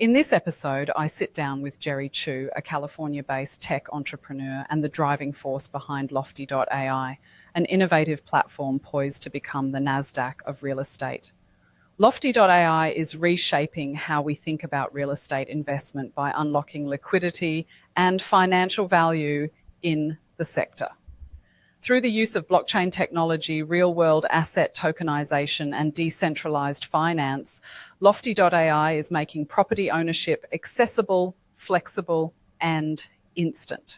In this episode, I sit down with Jerry Chu, a California-based tech entrepreneur and the driving force behind Lofty.ai, an innovative platform poised to become the NASDAQ of real estate. Lofty.ai is reshaping how we think about real estate investment by unlocking liquidity and financial value in the sector. Through the use of blockchain technology, real-world asset tokenization, and decentralized finance, Lofty.ai is making property ownership accessible, flexible, and instant.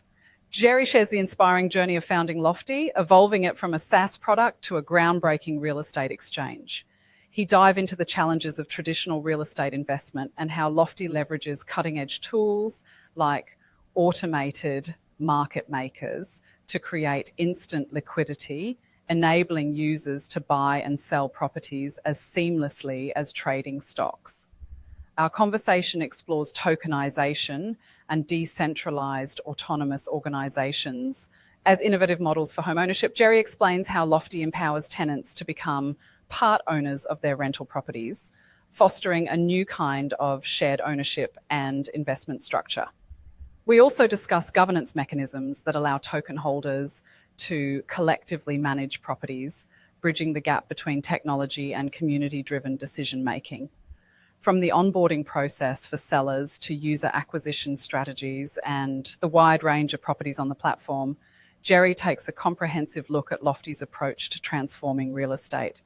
Jerry shares the inspiring journey of founding Lofty, evolving it from a SaaS product to a groundbreaking real estate exchange. He dives into the challenges of traditional real estate investment and how Lofty leverages cutting-edge tools like automated market makers to create instant liquidity, enabling users to buy and sell properties as seamlessly as trading stocks. Our conversation explores tokenization and decentralized autonomous organizations as innovative models for home ownership. Jerry explains how Lofty empowers tenants to become part owners of their rental properties, fostering a new kind of shared ownership and investment structure. We also discuss governance mechanisms that allow token holders to collectively manage properties, bridging the gap between technology and community-driven decision-making. From the onboarding process for sellers to user acquisition strategies and the wide range of properties on the platform, Jerry takes a comprehensive look at Lofty's approach to transforming real estate.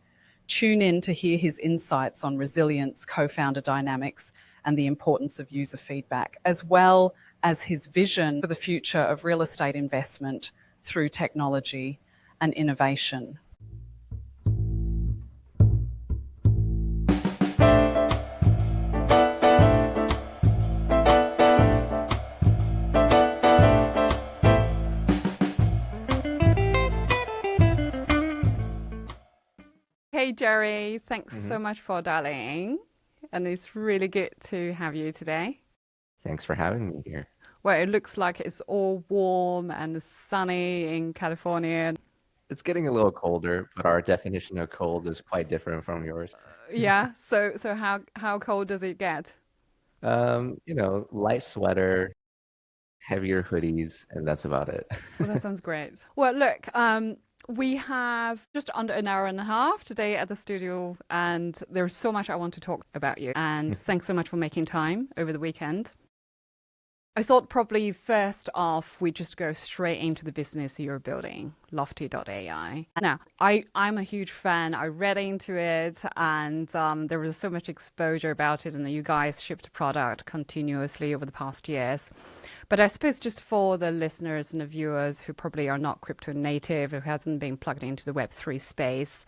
Tune in to hear his insights on resilience, co-founder dynamics, and the importance of user feedback, as well as his vision for the future of real estate investment through technology and innovation. Hey Jerry, thanks so much for dialing, and it's really good to have you today. Thanks for having me here. Well, it looks like it's all warm and sunny in California. It's getting a little colder, but our definition of cold is quite different from yours. Yeah, so how cold does it get? Light sweater, heavier hoodies, and that's about it. Well, that sounds great. Well, look, we have just under an hour and a half today at the studio, and there's so much I want to talk about you. And thanks so much for making time over the weekend. I thought probably first off, we just go straight into the business you're building, Lofty.ai. Now, I'm a huge fan. I read into it, and there was so much exposure about it, and you guys shipped product continuously over the past years. But I suppose just for the listeners and the viewers who probably are not crypto native, who hasn't been plugged into the Web3 space,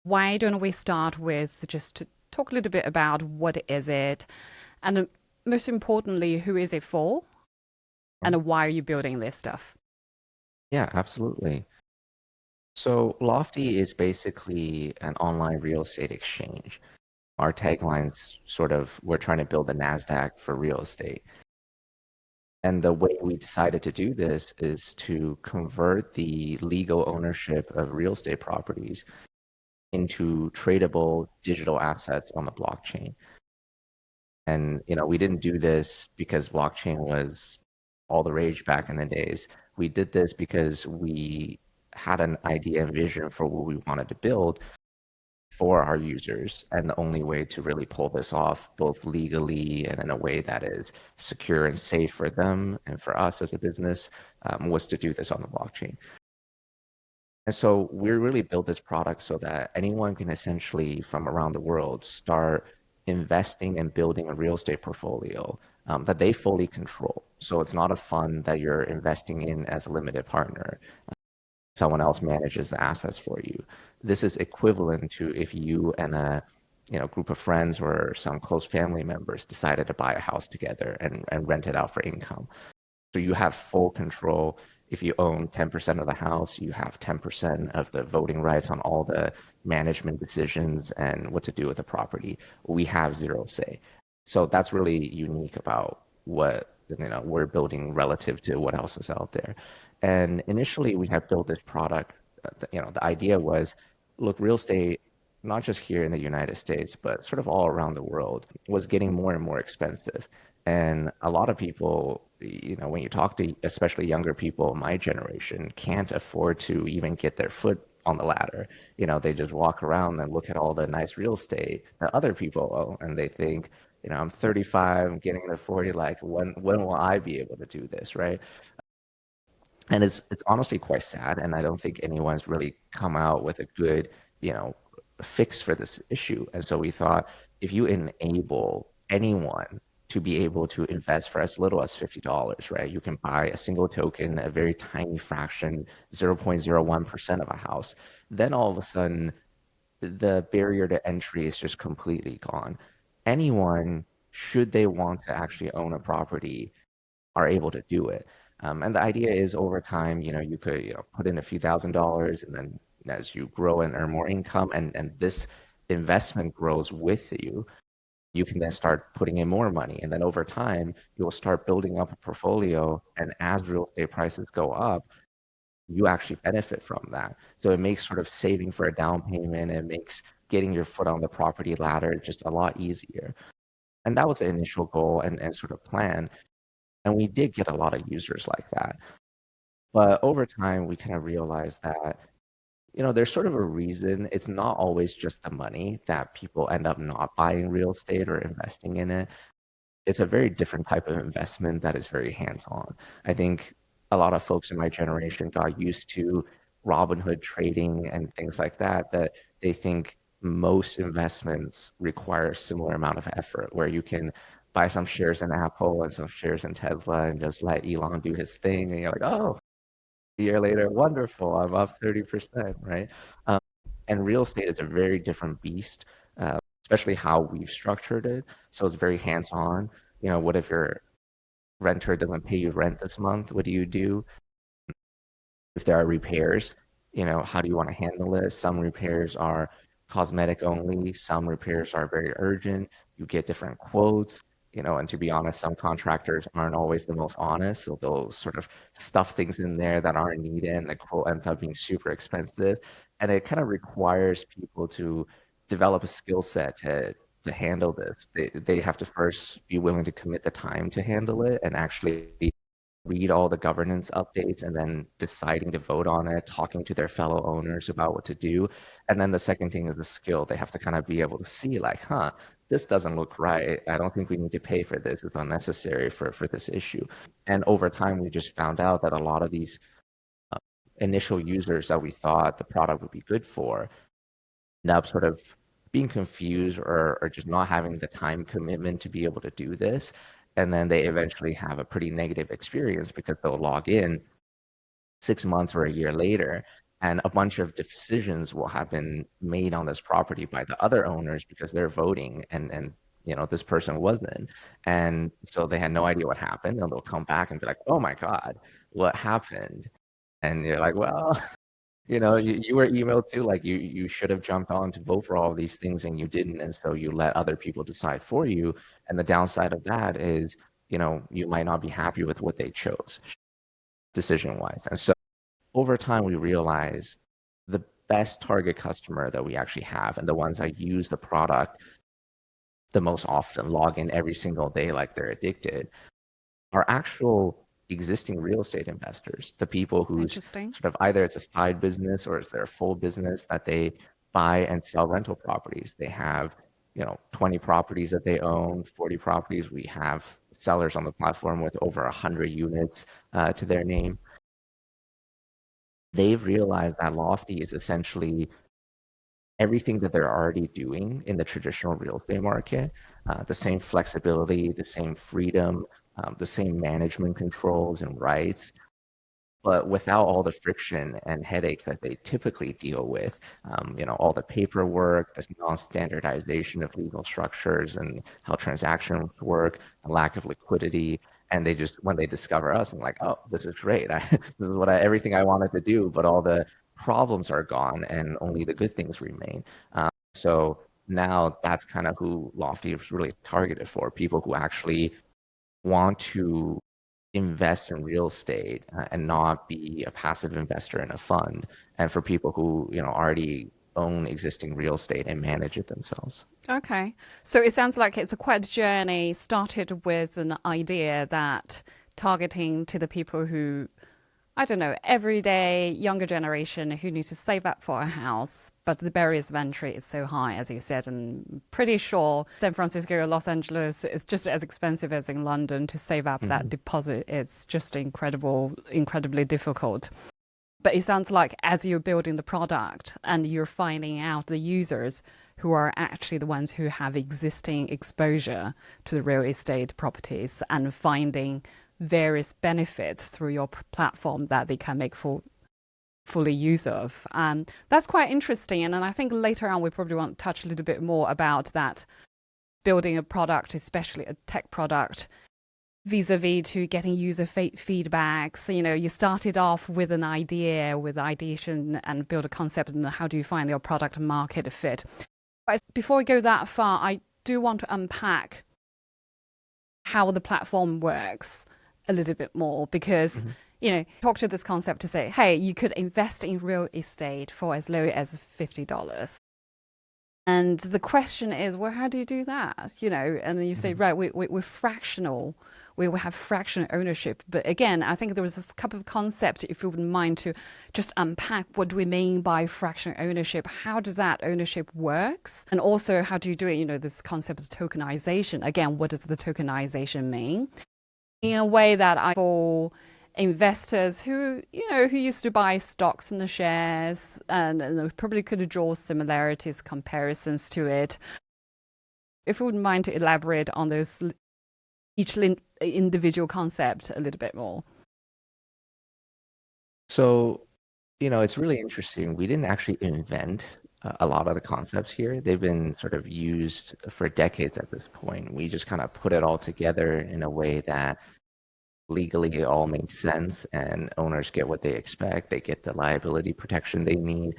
why don't we start with just to talk a little bit about what is it, and most importantly, who is it for? And why are you building this stuff? Yeah, absolutely. So Lofty is basically an online real estate exchange. Our tagline's sort of, we're trying to build a NASDAQ for real estate. And the way we decided to do this is to convert the legal ownership of real estate properties into tradable digital assets on the blockchain. And, we didn't do this because blockchain was all the rage back in the days. We did this because we had an idea and vision for what we wanted to build for our users. And the only way to really pull this off, both legally and in a way that is secure and safe for them and for us as a business, was to do this on the blockchain. And so we really built this product so that anyone can essentially, from around the world, start investing and building a real estate portfolio that they fully control. So it's not a fund that you're investing in as a limited partner. Someone else manages the assets for you. This is equivalent to if you and a group of friends or some close family members decided to buy a house together and rent it out for income. So you have full control. If you own 10% of the house, you have 10% of the voting rights on all the management decisions and what to do with the property. We have zero say. So that's really unique about what we're building relative to what else is out there. And initially we have built this product. The idea was, look, real estate not just here in the United States, but sort of all around the world, was getting more and more expensive. And a lot of people, when you talk to especially younger people, my generation, can't afford to even get their foot on the ladder. They just walk around and look at all the nice real estate that other people own, and they think, I'm 35, I'm getting to 40, like when will I be able to do this, right? And it's honestly quite sad, and I don't think anyone's really come out with a good, fix for this issue. And so we thought, if you enable anyone to be able to invest for as little as $50, right? You can buy a single token, a very tiny fraction, 0.01% of a house. Then all of a sudden, the barrier to entry is just completely gone. Anyone, should they want to actually own a property, are able to do it. And the idea is over time, you could put in a few $1,000s, and then as you grow and earn more income, and this investment grows with you, you can then start putting in more money. And then over time, you'll start building up a portfolio. And as real estate prices go up, you actually benefit from that. So it makes sort of saving for a down payment, it makes getting your foot on the property ladder just a lot easier. And that was the initial goal and sort of plan. And we did get a lot of users like that. But over time, we kind of realized that, there's sort of a reason. It's not always just the money that people end up not buying real estate or investing in it. It's a very different type of investment that is very hands-on. I think a lot of folks in my generation got used to Robinhood trading and things like that, that they think most investments require a similar amount of effort, where you can buy some shares in Apple and some shares in Tesla and just let Elon do his thing. And you're like, oh, a year later, wonderful, I'm up 30%, right? And real estate is a very different beast, especially how we've structured it. So it's very hands-on. What if your renter doesn't pay you rent this month? What do you do? If there are repairs, how do you want to handle it? Some repairs are cosmetic only, some repairs are very urgent. You get different quotes, and to be honest, some contractors aren't always the most honest. So they'll sort of stuff things in there that aren't needed, and the quote ends up being super expensive. And it kind of requires people to develop a skill set to handle this. They have to first be willing to commit the time to handle it and actually read all the governance updates, and then deciding to vote on it, talking to their fellow owners about what to do. And then the second thing is the skill. They have to kind of be able to see like, this doesn't look right. I don't think we need to pay for this. It's unnecessary for this issue. And over time, we just found out that a lot of these initial users that we thought the product would be good for end up sort of being confused or just not having the time commitment to be able to do this. And then they eventually have a pretty negative experience because they'll log in 6 months or a year later, and a bunch of decisions will have been made on this property by the other owners because they're voting, and this person wasn't. And so they had no idea what happened, and they'll come back and be like, oh my God, what happened? And you're like, well, you were emailed too, like you should have jumped on to vote for all of these things and you didn't. And so you let other people decide for you. And the downside of that is, you might not be happy with what they chose decision wise. And so over time, we realize the best target customer that we actually have, and the ones that use the product the most often, log in every single day like they're addicted, are actual existing real estate investors, the people who's sort of either it's a side business or it's their full business that they buy and sell rental properties. They have 20 properties that they own, 40 properties. We have sellers on the platform with over 100 units to their name. They've realized that Lofty is essentially everything that they're already doing in the traditional real estate market, the same flexibility, the same freedom, the same management controls and rights, but without all the friction and headaches that they typically deal with. All the paperwork, the non-standardization of legal structures and how transactions work, the lack of liquidity. And they just, when they discover us, and like, oh, this is great. This is everything I wanted to do, but all the problems are gone and only the good things remain. So now that's kind of who Lofty is really targeted for, people who actually want to invest in real estate and not be a passive investor in a fund. And for people who already own existing real estate and manage it themselves. Okay. So it sounds like it's a quite a journey started with an idea that targeting to the people who, I don't know, everyday younger generation who need to save up for a house, but the barriers of entry is so high, as you said, and pretty sure San Francisco or Los Angeles is just as expensive as in London to save up that deposit. It's just incredibly difficult. But it sounds like as you're building the product and you're finding out the users who are actually the ones who have existing exposure to the real estate properties and finding various benefits through your platform that they can make fully use of. That's quite interesting. And I think later on, we probably want to touch a little bit more about that, building a product, especially a tech product, vis-a-vis to getting user feedbacks. You know, you started off with an idea, with ideation and build a concept, and how do you find your product market fit? But before we go that far, I do want to unpack how the platform works a little bit more, because you know, talk to this concept to say, hey, you could invest in real estate for as low as $50. And the question is, well, how do you do that? You know, and then you say, right, we're fractional. We will have fractional ownership. But again, I think there was this couple of concepts, if you wouldn't mind to just unpack what do we mean by fractional ownership? How does that ownership works? And also, how do you do it? You know, this concept of tokenization. Again, what does the tokenization mean? In a way that for investors who, you know, who used to buy stocks and the shares and probably could draw similarities, comparisons to it. If you wouldn't mind to elaborate on those each individual concept a little bit more. So, you know, it's really interesting. We didn't actually invent a lot of the concepts here. They've been sort of used for decades at this point. We just kind of put it all together in a way that legally it all makes sense and owners get what they expect. They get the liability protection they need.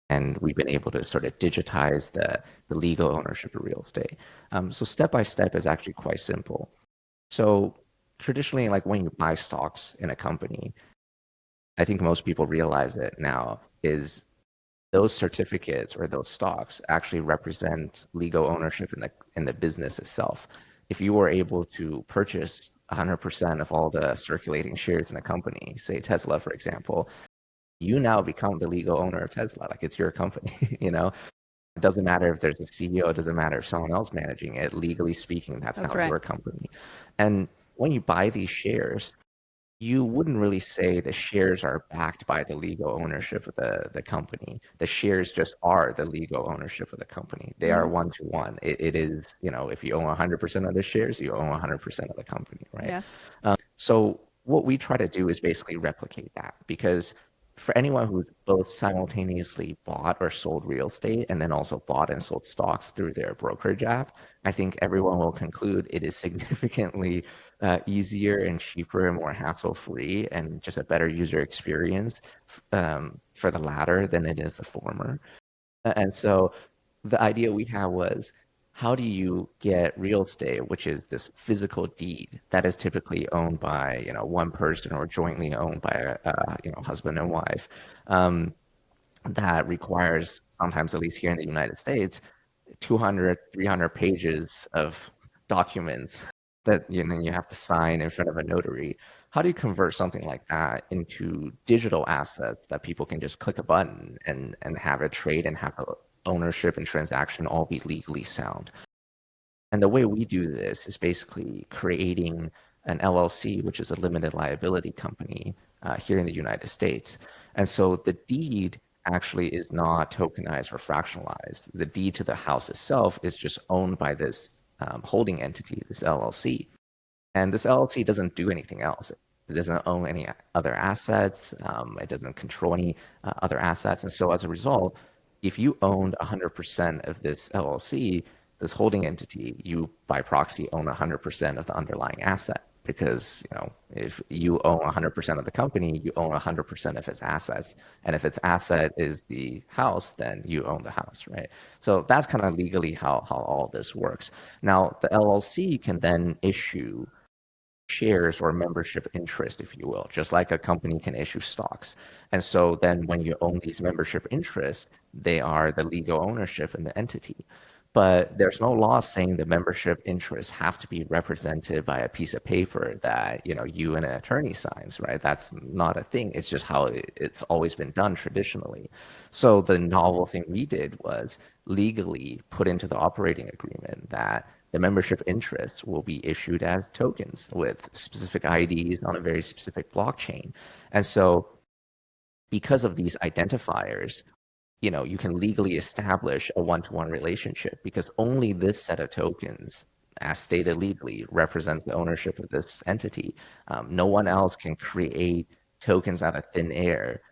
And we've been able to sort of digitize the legal ownership of real estate. So step by step is actually quite simple. So traditionally, like when you buy stocks in a company, I think most people realize it now, is those certificates or those stocks actually represent legal ownership in the business itself. If you were able to purchase 100% of all the circulating shares in a company, say Tesla, for example, you now become the legal owner of Tesla. Like, it's your company, you know? It doesn't matter if there's a CEO, it doesn't matter if someone else managing it. Legally speaking, that's now right. your company. And when you buy these shares, you wouldn't really say the shares are backed by the legal ownership of the company. The shares just are the legal ownership of the company. They are one-to-one. It is, you know, if you own 100% of the shares, you own 100% of the company, right? Yes. So what we try to do is basically replicate that, because for anyone who's both simultaneously bought or sold real estate and then also bought and sold stocks through their brokerage app, I think everyone will conclude it is significantly easier and cheaper and more hassle-free and just a better user experience for the latter than it is the former. And so the idea we had was, how do you get real estate, which is this physical deed that is typically owned by, you know, one person or jointly owned by a you know, husband and wife, that requires, sometimes at least here in the United States, 200, 300 pages of documents that, you know, you have to sign in front of a notary. How do you convert something like that into digital assets that people can just click a button and have it trade and have a ownership and transaction all be legally sound? And the way we do this is basically creating an LLC, which is a limited liability company here in the United States. And so the deed actually is not tokenized or fractionalized. The deed to the house itself is just owned by this holding entity, this LLC. And this LLC doesn't do anything else. It doesn't own any other assets. It doesn't control any other assets. And so as a result, if you owned 100% of this LLC, this holding entity, you by proxy own 100% of the underlying asset, because, you know, if you own 100% of the company, you own 100% of its assets. And if its asset is the house, then you own the house, right? So that's kind of legally how all this works. Now, the LLC can then issue shares or membership interest, if you will, just like a company can issue stocks. And so then when you own these membership interests, they are the legal ownership in the entity. But there's no law saying the membership interests have to be represented by a piece of paper that, you and an attorney signs, right? That's not a thing. It's just how it's always been done traditionally. So the novel thing we did was legally put into the operating agreement that the membership interests will be issued as tokens with specific IDs on a very specific blockchain. And so because of these identifiers, you can legally establish a one-to-one relationship because only this set of tokens, as stated legally, represents the ownership of this entity. No one else can create tokens out of thin air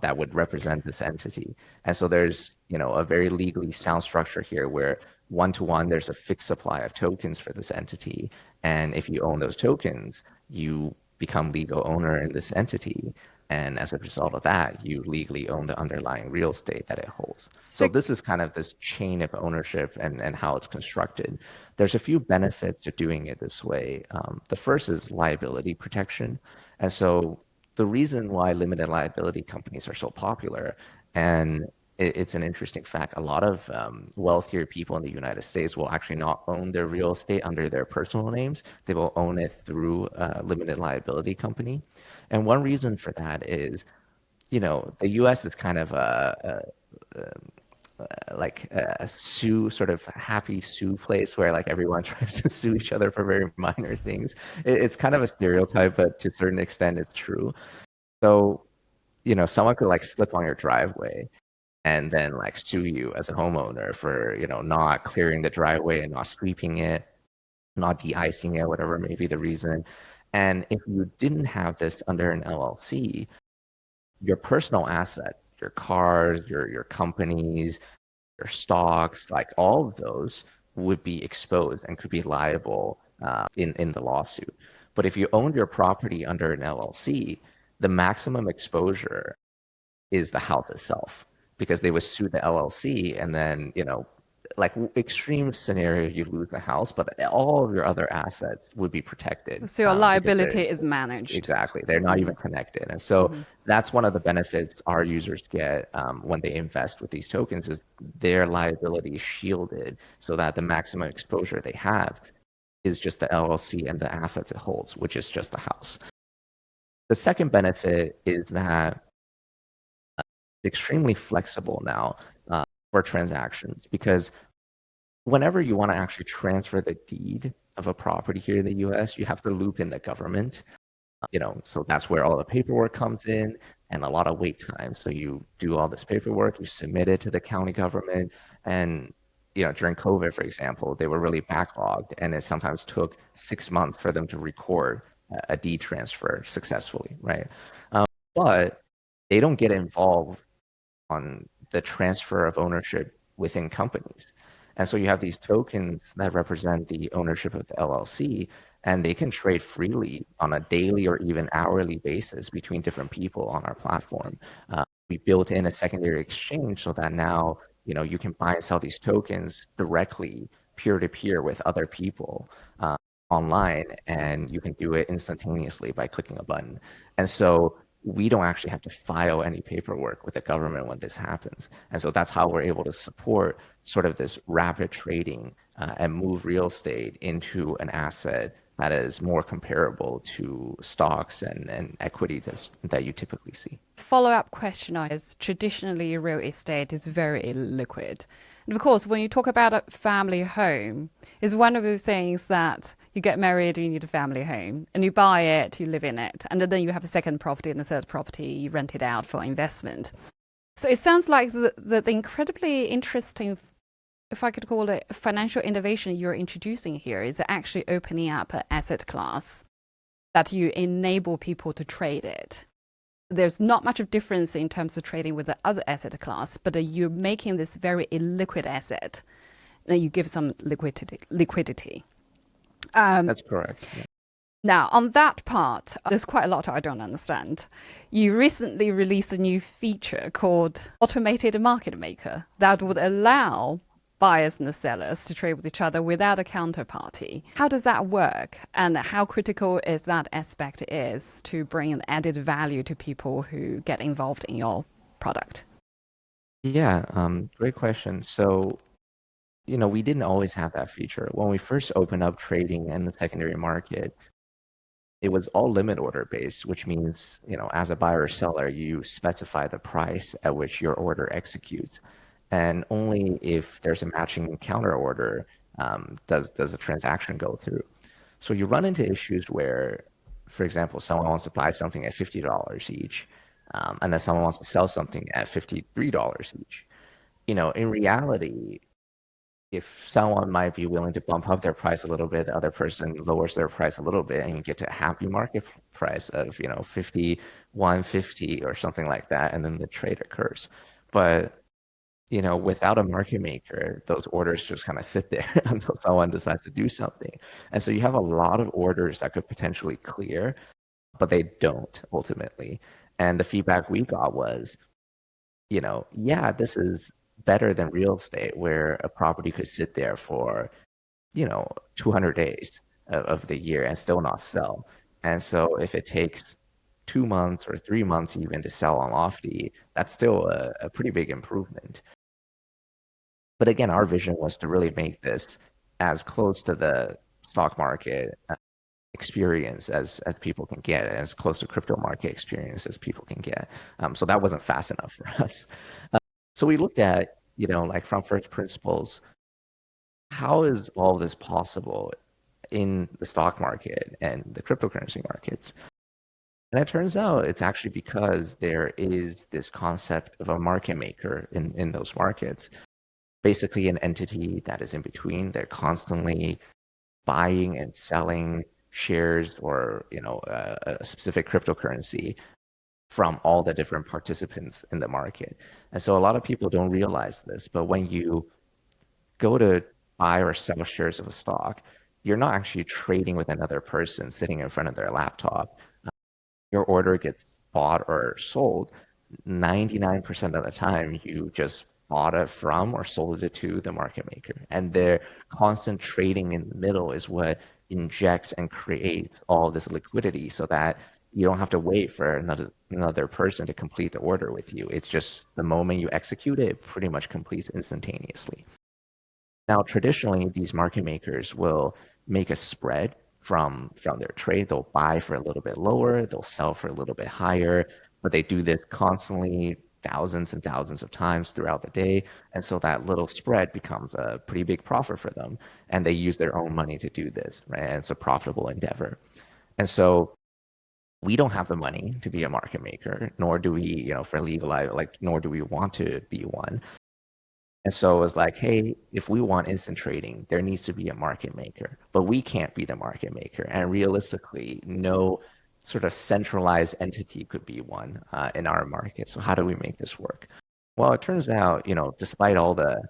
that would represent this entity. And so there's, a very legally sound structure here where one-to-one, there's a fixed supply of tokens for this entity. And if you own those tokens, you become legal owner in this entity. And as a result of that, you legally own the underlying real estate that it holds. So this is kind of this chain of ownership and how it's constructed. There's a few benefits to doing it this way. The first is liability protection. And so the reason why limited liability companies are so popular, and it's an interesting fact, a lot of wealthier people in the United States will actually not own their real estate under their personal names. They will own it through a limited liability company. And one reason for that is, the US is kind of like a sue, sort of happy sue place where like everyone tries to sue each other for very minor things. It's kind of a stereotype, but to a certain extent it's true. So, someone could like slip on your driveway and then like sue you as a homeowner for, not clearing the driveway and not sweeping it, not de-icing it, whatever may be the reason. And if you didn't have this under an LLC, your personal assets, your cars, your companies, your stocks, like all of those would be exposed and could be liable in the lawsuit. But if you owned your property under an LLC, the maximum exposure is the house itself, because they would sue the LLC and then, like extreme scenario, you lose the house, but all of your other assets would be protected. So your liability is managed. Exactly. They're not even connected. And so that's one of the benefits our users get when they invest with these tokens is their liability is shielded so that the maximum exposure they have is just the LLC and the assets it holds, which is just the house. The second benefit is that it's extremely flexible now for transactions, because whenever you want to actually transfer the deed of a property here in the US, you have to loop in the government. So that's where all the paperwork comes in and a lot of wait time. So you do all this paperwork, you submit it to the county government, and during COVID, for example, they were really backlogged, and it sometimes took 6 months for them to record a deed transfer successfully, right? But they don't get involved on the transfer of ownership within companies. And so you have these tokens that represent the ownership of the LLC, and they can trade freely on a daily or even hourly basis between different people on our platform. We built in a secondary exchange so that now, you can buy and sell these tokens directly, peer-to-peer with other people online, and you can do it instantaneously by clicking a button. And so we don't actually have to file any paperwork with the government when this happens. And so that's how we're able to support sort of this rapid trading and move real estate into an asset that is more comparable to stocks and equity that you typically see. Follow-up question is, traditionally real estate is very illiquid. And of course, when you talk about a family home, is one of those things that you get married, you need a family home, and you buy it, you live in it, and then you have a second property and a third property, you rent it out for investment. So it sounds like the incredibly interesting, if I could call it, financial innovation you're introducing here is actually opening up an asset class that you enable people to trade it. There's not much of difference in terms of trading with the other asset class, but you're making this very illiquid asset, and you give some liquidity. That's correct. Yeah. Now, on that part, there's quite a lot I don't understand. You recently released a new feature called Automated Market Maker that would allow buyers and the sellers to trade with each other without a counterparty. How does that work? And how critical is that aspect is to bring an added value to people who get involved in your product? Yeah, great question. So, we didn't always have that feature. When we first opened up trading in the secondary market, it was all limit order based, which means, as a buyer or seller, you specify the price at which your order executes. And only if there's a matching counter order does the transaction go through. So you run into issues where, for example, someone wants to buy something at $50 each, and then someone wants to sell something at $53 each. In reality, if someone might be willing to bump up their price a little bit, the other person lowers their price a little bit, and you get to a happy market price of 51.50 or something like that, and then the trade occurs. But without a market maker, those orders just kind of sit there until someone decides to do something. And so you have a lot of orders that could potentially clear, but they don't ultimately. And the feedback we got was, yeah, this is better than real estate where a property could sit there for 200 days of the year and still not sell. And so if it takes 2 months or 3 months even to sell on Lofty, that's still a pretty big improvement. But again, our vision was to really make this as close to the stock market experience as people can get, and as close to crypto market experience as people can get. So that wasn't fast enough for us. So we looked at, like from first principles, how is all this possible in the stock market and the cryptocurrency markets? And it turns out it's actually because there is this concept of a market maker in those markets, basically an entity that is in between. They're constantly buying and selling shares or a specific cryptocurrency from all the different participants in the market. And so a lot of people don't realize this, but when you go to buy or sell shares of a stock, you're not actually trading with another person sitting in front of their laptop. Your order gets bought or sold. 99% of the time, you just bought it from or sold it to the market maker. And their constant trading in the middle is what injects and creates all this liquidity so that you don't have to wait for another person to complete the order with you. It's just the moment you execute it, it pretty much completes instantaneously. Now, traditionally, these market makers will make a spread from their trade. They'll buy for a little bit lower, they'll sell for a little bit higher, but they do this constantly, thousands and thousands of times throughout the day. And so that little spread becomes a pretty big profit for them. And they use their own money to do this, right? And it's a profitable endeavor. And so we don't have the money to be a market maker, nor do we, for legal, nor do we want to be one. And so it's like, hey, if we want instant trading, there needs to be a market maker, but we can't be the market maker. And realistically, no sort of centralized entity could be one in our market. So how do we make this work? Well, it turns out, despite all the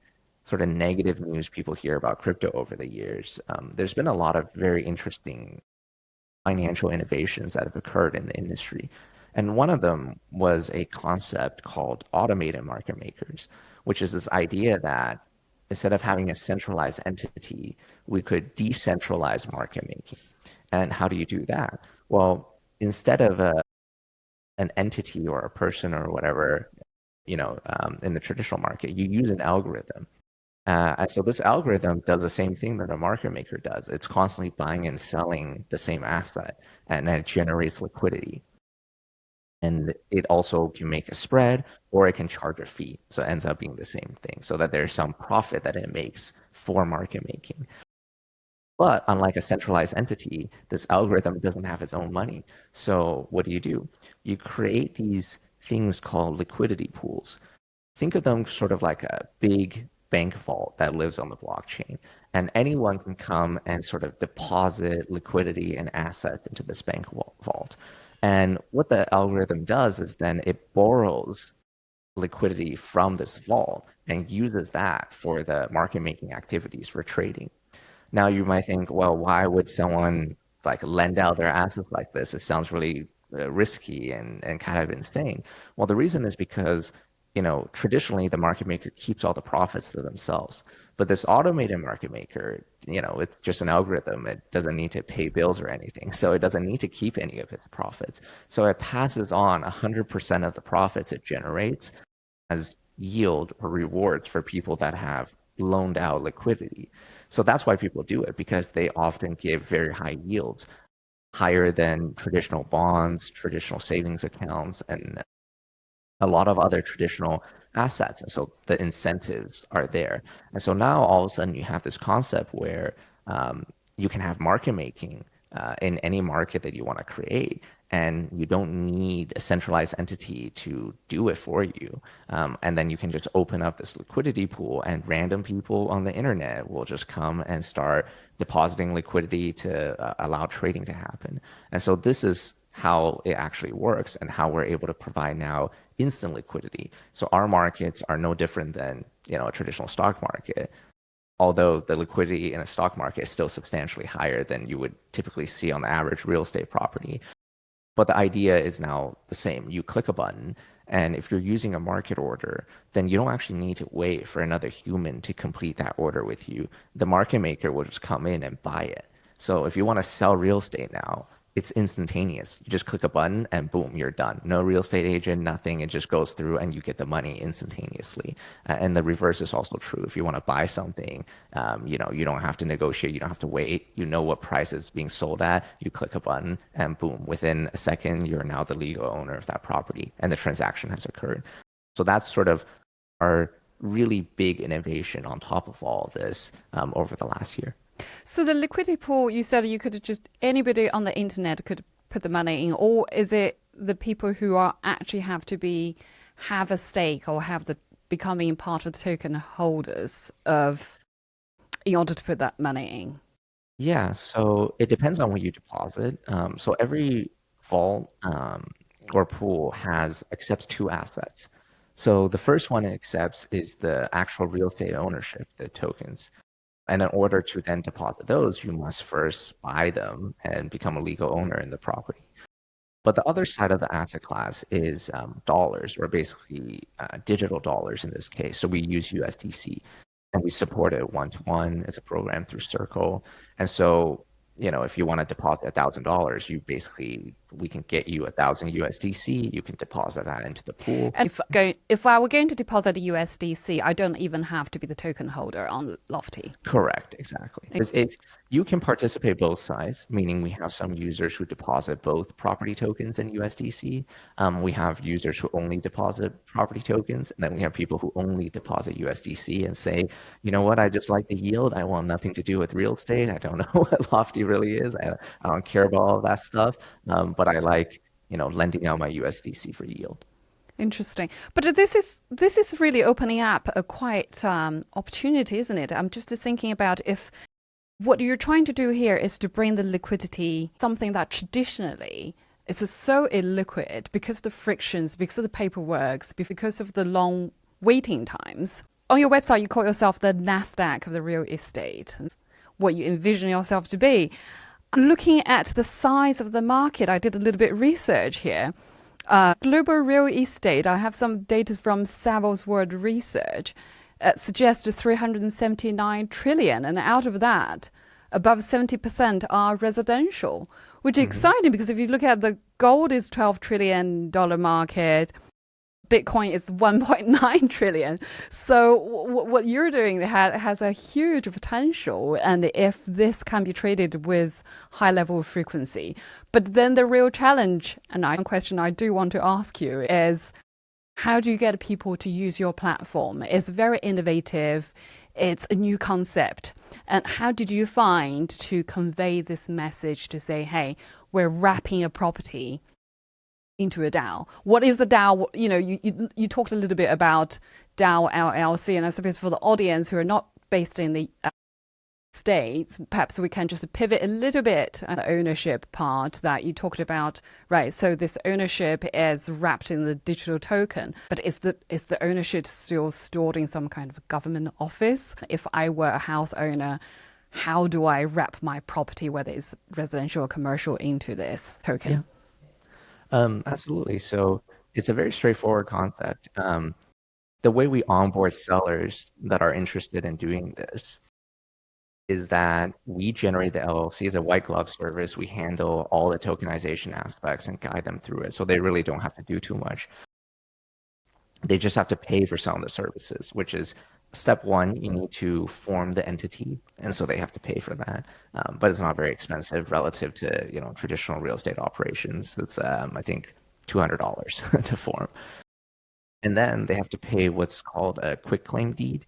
sort of negative news people hear about crypto over the years, there's been a lot of very interesting financial innovations that have occurred in the industry. And one of them was a concept called automated market makers, which is this idea that instead of having a centralized entity, we could decentralize market making. And how do you do that? Well, instead of an entity or a person or whatever, in the traditional market, you use an algorithm. And so this algorithm does the same thing that a market maker does. It's constantly buying and selling the same asset, and then it generates liquidity. And it also can make a spread, or it can charge a fee. So it ends up being the same thing, so that there's some profit that it makes for market making. But unlike a centralized entity, this algorithm doesn't have its own money. So what do? You create these things called liquidity pools. Think of them sort of like a big bank vault that lives on the blockchain. And anyone can come and sort of deposit liquidity and assets into this bank vault. And what the algorithm does is then it borrows liquidity from this vault and uses that for the market making activities for trading. Now you might think, well, why would someone like lend out their assets like this? It sounds really risky and kind of insane. Well, the reason is because traditionally the market maker keeps all the profits to themselves. But this automated market maker, it's just an algorithm. It doesn't need to pay bills or anything. So it doesn't need to keep any of its profits. So it passes on 100% of the profits it generates as yield or rewards for people that have loaned out liquidity. So that's why people do it, because they often give very high yields, higher than traditional bonds, traditional savings accounts, and a lot of other traditional assets. And so the incentives are there. And so now all of a sudden you have this concept where you can have market making in any market that you want to create. And you don't need a centralized entity to do it for you. And then you can just open up this liquidity pool, and random people on the internet will just come and start depositing liquidity to allow trading to happen. And so this is how it actually works, and how we're able to provide now instant liquidity. So our markets are no different than a traditional stock market, although the liquidity in a stock market is still substantially higher than you would typically see on the average real estate property. But the idea is now the same. You click a button, and if you're using a market order, then you don't actually need to wait for another human to complete that order with you. The market maker will just come in and buy it. So if you want to sell real estate now, it's instantaneous. You just click a button and boom, you're done. No real estate agent, nothing. It just goes through and you get the money instantaneously. And the reverse is also true. If you want to buy something, you don't have to negotiate. You don't have to wait. You know what price it's being sold at. You click a button and boom, within a second, you're now the legal owner of that property and the transaction has occurred. So that's sort of our really big innovation on top of all of this over the last year. So the liquidity pool, you said you could just, anybody on the internet could put the money in, or is it the people who are actually have a stake or becoming part of the token holders in order to put that money in? Yeah, so it depends on what you deposit. So every vault or pool accepts two assets. So the first one it accepts is the actual real estate ownership, the tokens. And in order to then deposit those, you must first buy them and become a legal owner in the property. But the other side of the asset class is dollars, or basically digital dollars in this case. So we use USDC, and we support it one-to-one. It's a program through Circle. And so, if you want to deposit $1,000, we can get you 1,000 USDC. You can deposit that into the pool. And if I were going to deposit a USDC, I don't even have to be the token holder on Lofty. Correct, exactly. You can participate both sides, meaning we have some users who deposit both property tokens and USDC. We have users who only deposit property tokens, and then we have people who only deposit USDC and say, you know what, I just like the yield. I want nothing to do with real estate. I don't know what Lofty really is. I don't care about all that stuff, but I like lending out my USDC for yield. Interesting. But this is really opening up a quite opportunity, isn't it? I'm just thinking about if what you're trying to do here is to bring the liquidity, something that traditionally is so illiquid because of the frictions, because of the paperwork, because of the long waiting times. On your website, you call yourself the NASDAQ of the real estate, what you envision yourself to be. Looking at the size of the market, I did a little bit of research here. Global real estate, I have some data from Savills World Research, suggests 379 trillion. And out of that, above 70% are residential, which is exciting because if you look at the gold is $12 trillion market, Bitcoin is 1.9 trillion. So what you're doing has a huge potential. And if this can be traded with high level of frequency, but then the real challenge, and one question I do want to ask you is, how do you get people to use your platform? It's very innovative. It's a new concept. And how did you find to convey this message to say, hey, we're wrapping a property into a DAO? What is the DAO? You talked a little bit about DAO LLC, and I suppose for the audience who are not based in the States, perhaps we can just pivot a little bit on the ownership part that you talked about, right? So this ownership is wrapped in the digital token, but is the ownership still stored in some kind of government office? If I were a house owner, how do I wrap my property, whether it's residential or commercial, into this token? Yeah. Absolutely. So it's a very straightforward concept. the way we onboard sellers that are interested in doing this is that we generate the LLC as a white glove service. We handle all the tokenization aspects and guide them through it. So they really don't have to do too much. They just have to pay for some of the services, which is step one. You need to form the entity, and so they have to pay for that. But it's not very expensive relative to traditional real estate operations. It's I think $200 to form, and then they have to pay what's called a quick claim deed,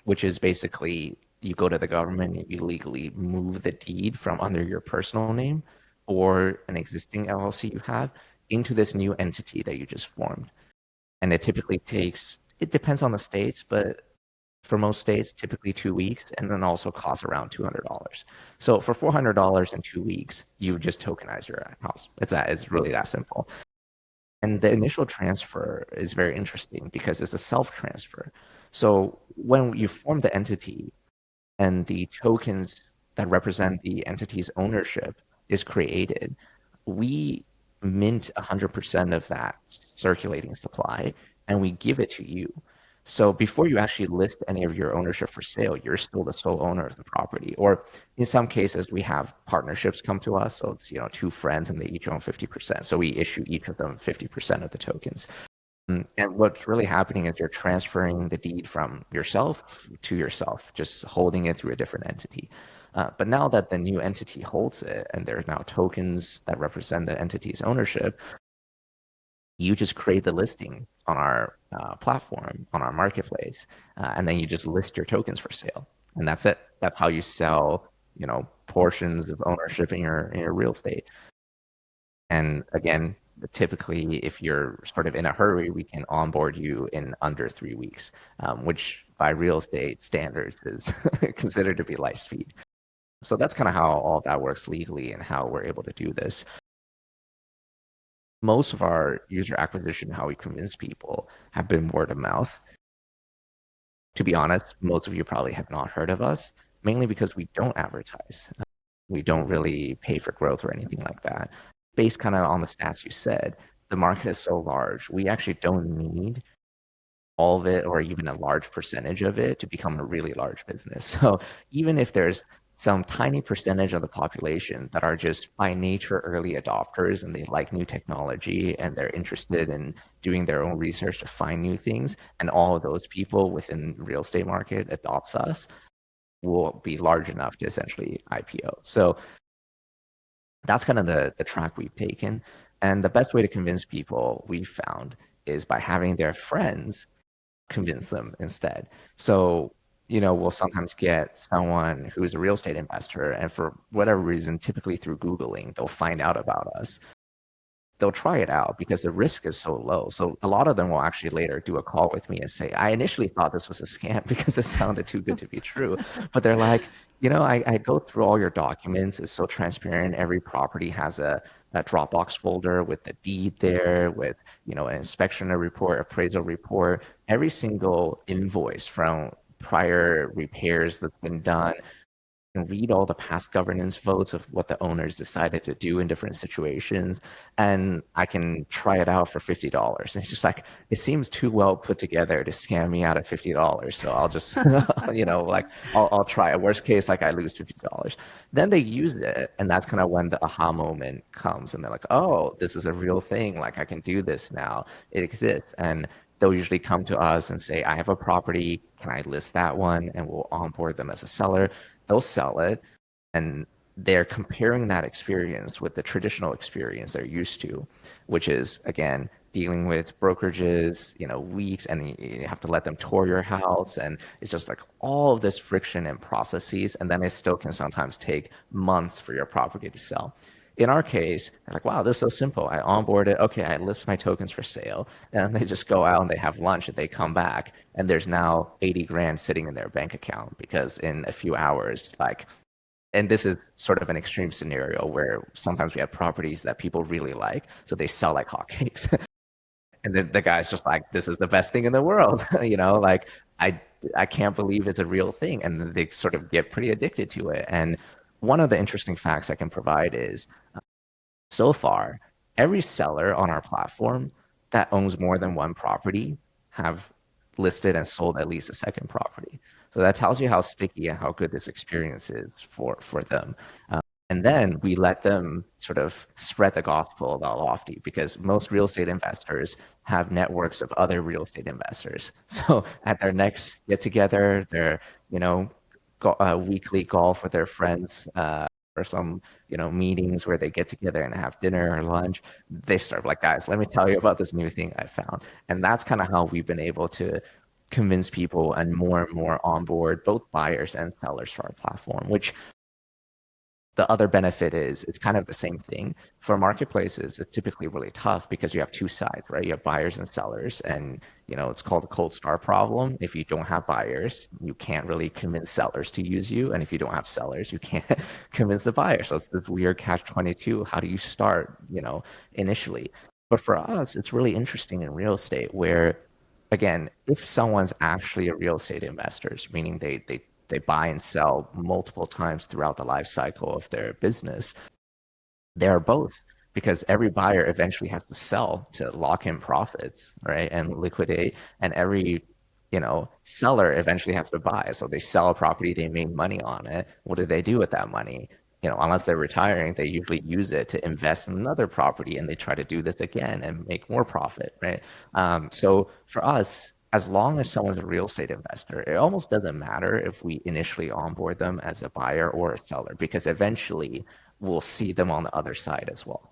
which is basically you go to the government and you legally move the deed from under your personal name or an existing LLC you have into this new entity that you just formed. And it typically takes, it depends on the states, but for most states, typically 2 weeks, and then also costs around $200. So for $400 in 2 weeks, you just tokenize your house. It's really that simple. And the initial transfer is very interesting because it's a self-transfer. So when you form the entity and the tokens that represent the entity's ownership is created, we mint 100% of that circulating supply and we give it to you. So before you actually list any of your ownership for sale, you're still the sole owner of the property. Or in some cases, we have partnerships come to us. So it's 2 friends and they each own 50%. So we issue each of them 50% of the tokens. And what's really happening is you're transferring the deed from yourself to yourself, just holding it through a different entity. But now that the new entity holds it and there are now tokens that represent the entity's ownership, you just create the listing on our platform, on our marketplace, and then you just list your tokens for sale. And that's it. That's how you sell, portions of ownership in your real estate. And again, typically, if you're sort of in a hurry, we can onboard you in under 3 weeks, which by real estate standards is considered to be light speed. So that's kind of how all that works legally and how we're able to do this. Most of our user acquisition, how we convince people, have been word of mouth. To be honest, most of you probably have not heard of us, mainly because we don't advertise. We don't really pay for growth or anything like that. Based kind of on the stats you said, the market is so large, we actually don't need all of it or even a large percentage of it to become a really large business. So even if there's some tiny percentage of the population that are just by nature early adopters and they like new technology and they're interested in doing their own research to find new things, and all of those people within the real estate market adopts us, will be large enough to essentially IPO. So that's kind of the track we've taken. And the best way to convince people we've found is by having their friends convince them instead. So, we'll sometimes get someone who's a real estate investor, and for whatever reason, typically through Googling, they'll find out about us. They'll try it out because the risk is so low. So a lot of them will actually later do a call with me and say, I initially thought this was a scam because it sounded too good to be true. But they're like, I go through all your documents. It's so transparent. Every property has a Dropbox folder with the deed there, with, an inspection report, appraisal report, every single invoice from prior repairs that's been done, and read all the past governance votes of what the owners decided to do in different situations. And I can try it out for $50. And it's just like, it seems too well put together to scam me out of $50. So I'll just, I'll try it. Worst case, I lose $50. Then they use it. And that's kind of when the aha moment comes. And they're like, oh, this is a real thing. I can do this now. It exists. And they'll usually come to us and say, I have a property. Can I list that one? And we'll onboard them as a seller. They'll sell it, and they're comparing that experience with the traditional experience they're used to, which is, again, dealing with brokerages, weeks, and you have to let them tour your house. And it's just all of this friction and processes. And then it still can sometimes take months for your property to sell. In our case, they're like, wow, this is so simple. I onboard it. Okay, I list my tokens for sale. And they just go out and they have lunch and they come back. And there's now 80 grand sitting in their bank account because in a few hours, and this is sort of an extreme scenario where sometimes we have properties that people really like. So they sell like hotcakes. And then the guy's just like, this is the best thing in the world. I can't believe it's a real thing. And then they sort of get pretty addicted to it. And one of the interesting facts I can provide is, so far, every seller on our platform that owns more than one property have listed and sold at least a second property. So that tells you how sticky and how good this experience is for them. And then we let them sort of spread the gospel about Lofty, because most real estate investors have networks of other real estate investors. So at their next get together, their, weekly golf with their friends, or some, meetings where they get together and have dinner or lunch, they start like, guys, let me tell you about this new thing I found. And that's kind of how we've been able to convince people and more on board, both buyers and sellers to our platform, which the other benefit is it's kind of the same thing. For marketplaces, it's typically really tough because you have two sides, right? You have buyers and sellers, and it's called the cold start problem. If you don't have buyers, you can't really convince sellers to use you, and if you don't have sellers, you can't convince the buyers. So it's this weird catch-22. How do you start, initially? But for us, it's really interesting in real estate where, again, if someone's actually a real estate investor, meaning they buy and sell multiple times throughout the life cycle of their business, they are both, because every buyer eventually has to sell to lock in profits, right, and liquidate, and every seller eventually has to buy. So they sell a property, they make money on it. What do they do with that money? Unless they're retiring, they usually use it to invest in another property, and they try to do this again and make more profit, right? So for us, as long as someone's a real estate investor, it almost doesn't matter if we initially onboard them as a buyer or a seller, because eventually we'll see them on the other side as well.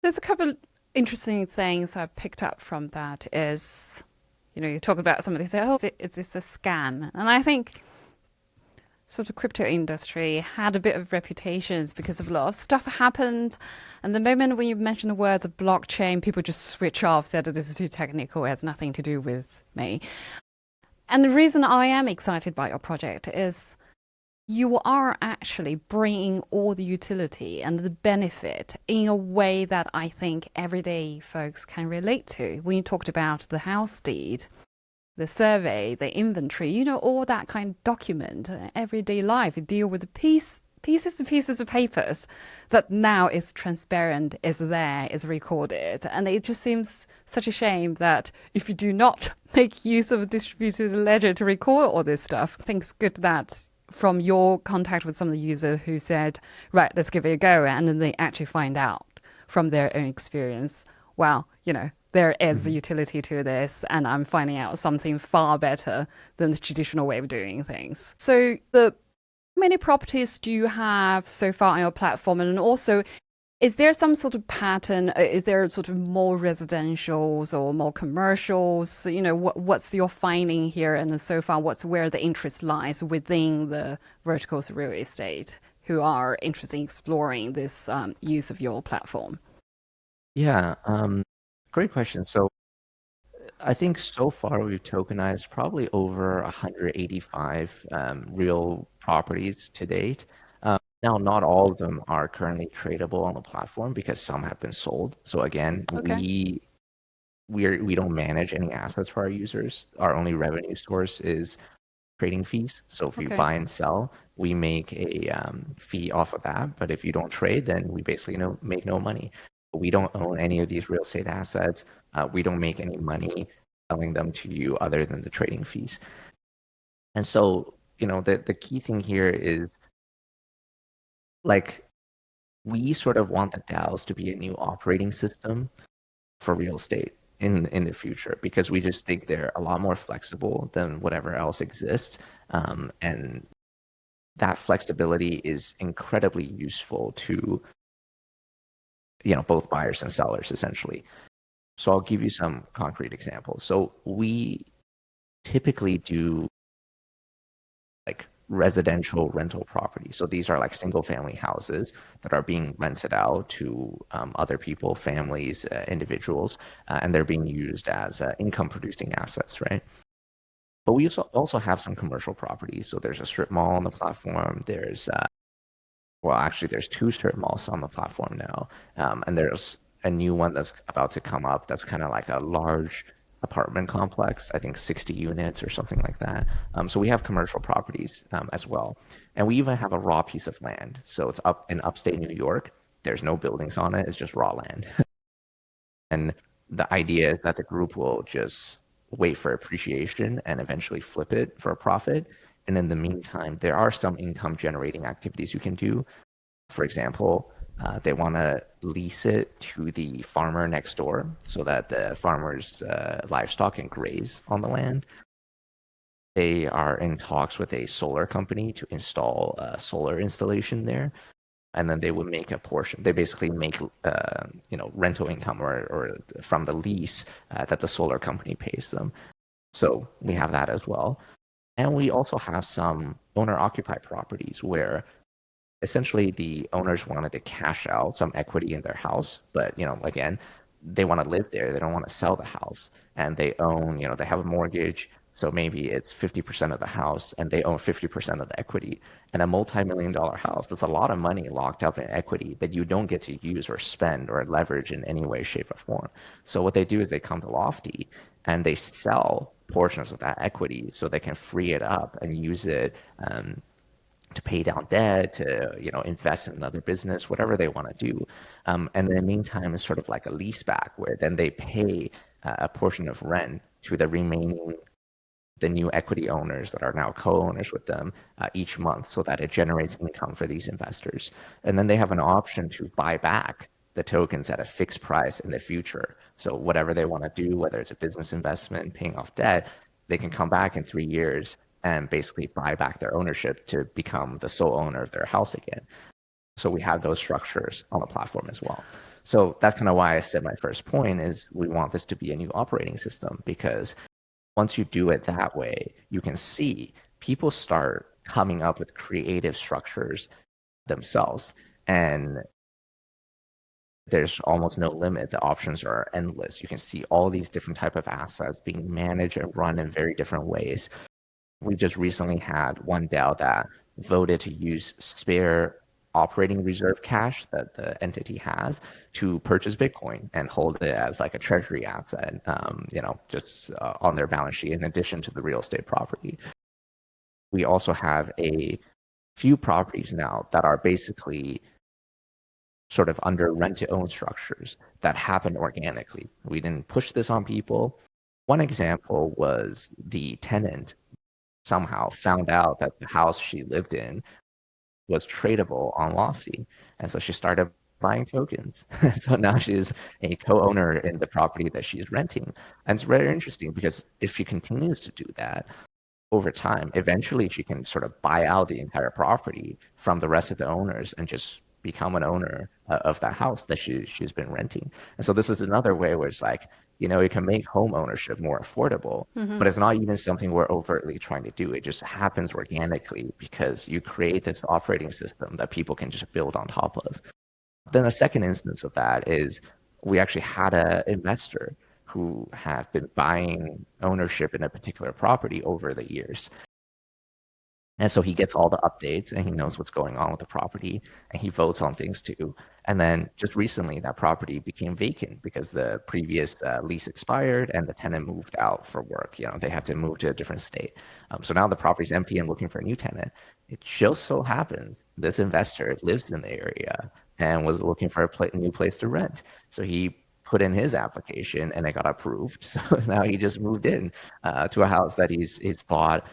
There's a couple of interesting things I picked up from that is, you talk about somebody say, oh, is this a scam? And I think sort of crypto industry had a bit of reputations because of a lot of stuff happened. And the moment when you mention the words of blockchain, people just switch off, said, this is too technical, it has nothing to do with me. And the reason I am excited by your project is you are actually bringing all the utility and the benefit in a way that I think everyday folks can relate to. When you talked about the house deed, the survey, the inventory, all that kind of document, everyday life, you deal with the pieces of papers that now is transparent, is there, is recorded. And it just seems such a shame that if you do not make use of a distributed ledger to record all this stuff, I think it's good that from your contact with some of the users who said, right, let's give it a go, and then they actually find out from their own experience, well, there is a utility to this, and I'm finding out something far better than the traditional way of doing things. So how many properties do you have so far on your platform? And also, is there some sort of pattern? Is there sort of more residentials or more commercials? What's your finding here? And so far, where the interest lies within the verticals of real estate who are interested in exploring this use of your platform? Yeah, great question. So I think so far we've tokenized probably over 185 real properties to date. Now, not all of them are currently tradable on the platform because some have been sold. So again, we don't manage any assets for our users. Our only revenue source is trading fees. So if you buy and sell, we make a fee off of that. But if you don't trade, then we basically make no money. We don't own any of these real estate assets. We don't make any money selling them to you other than the trading fees. And so, the key thing here is, like, we sort of want the DAOs to be a new operating system for real estate in the future, because we just think they're a lot more flexible than whatever else exists. And that flexibility is incredibly useful to both buyers and sellers, essentially. So I'll give you some concrete examples. So we typically do like residential rental property. So these are like single family houses that are being rented out to other people, families, individuals, and they're being used as income producing assets, right? But we also have some commercial properties. So there's a strip mall on the platform. There's there's 2 strip malls on the platform now. And there's a new one that's about to come up that's kind of like a large apartment complex, I think 60 units or something like that. So we have commercial properties as well. And we even have a raw piece of land. So it's up in upstate New York. There's no buildings on it. It's just raw land. And the idea is that the group will just wait for appreciation and eventually flip it for a profit. And in the meantime, there are some income generating activities you can do. For example, they want to lease it to the farmer next door so that the farmer's livestock can graze on the land. They are in talks with a solar company to install a solar installation there. And then they would make a portion. They basically make, rental income or from the lease that the solar company pays them. So we have that as well. And we also have some owner-occupied properties where essentially the owners wanted to cash out some equity in their house, but again, they want to live there. They don't want to sell the house, and they own, they have a mortgage. So maybe it's 50% of the house and they own 50% of the equity. And a multi-million-dollar house, that's a lot of money locked up in equity that you don't get to use or spend or leverage in any way, shape, or form. So what they do is they come to Lofty and they sell portions of that equity so they can free it up and use it to pay down debt, to invest in another business, whatever they want to do. And in the meantime, it's sort of like a lease back where then they pay a portion of rent to the new equity owners that are now co-owners with them each month, so that it generates income for these investors. And then they have an option to buy back the tokens at a fixed price in the future. So whatever they want to do, whether it's a business investment, paying off debt, they can come back in 3 years and basically buy back their ownership to become the sole owner of their house again. So we have those structures on the platform as well. So that's kind of why I said my first point is we want this to be a new operating system, because once you do it that way, you can see people start coming up with creative structures themselves. And there's almost no limit. The options are endless. You can see all these different type of assets being managed and run in very different ways. We just recently had one DAO that voted to use spare operating reserve cash that the entity has to purchase Bitcoin and hold it as like a treasury asset, just on their balance sheet in addition to the real estate property. We also have a few properties now that are basically sort of under rent-to-own structures that happen organically. We didn't push this on people. One example was the tenant somehow found out that the house she lived in was tradable on Lofty. And so she started buying tokens. So now she's a co-owner in the property that she's renting. And it's very interesting because if she continues to do that over time, eventually she can sort of buy out the entire property from the rest of the owners and just become an owner of that house that she's been renting. And so this is another way where it's like, it can make home ownership more affordable, but it's not even something we're overtly trying to do. It just happens organically because you create this operating system that people can just build on top of. Then a second instance of that is we actually had an investor who had been buying ownership in a particular property over the years. And so he gets all the updates and he knows what's going on with the property and he votes on things too. And then just recently that property became vacant because the previous lease expired and the tenant moved out for work. They had to move to a different state. So now the property's empty and looking for a new tenant. It just so happens this investor lives in the area and was looking for a new place to rent. So he put in his application and it got approved. So now he just moved in to a house that he's bought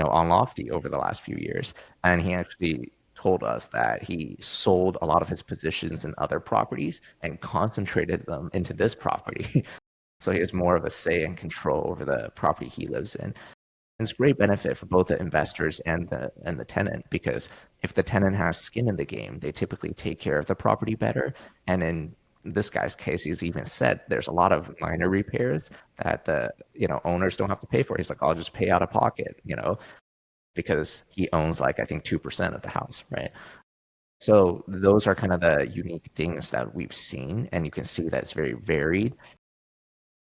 on Lofty over the last few years. And he actually told us that he sold a lot of his positions in other properties and concentrated them into this property. So he has more of a say and control over the property he lives in. And it's great benefit for both the investors and the tenant, because if the tenant has skin in the game, they typically take care of the property better. And in this guy's case, he's even said there's a lot of minor repairs that the owners don't have to pay for. He's like, I'll just pay out of pocket, because he owns like I think 2% of the house, right? So those are kind of the unique things that we've seen, and you can see that it's very varied.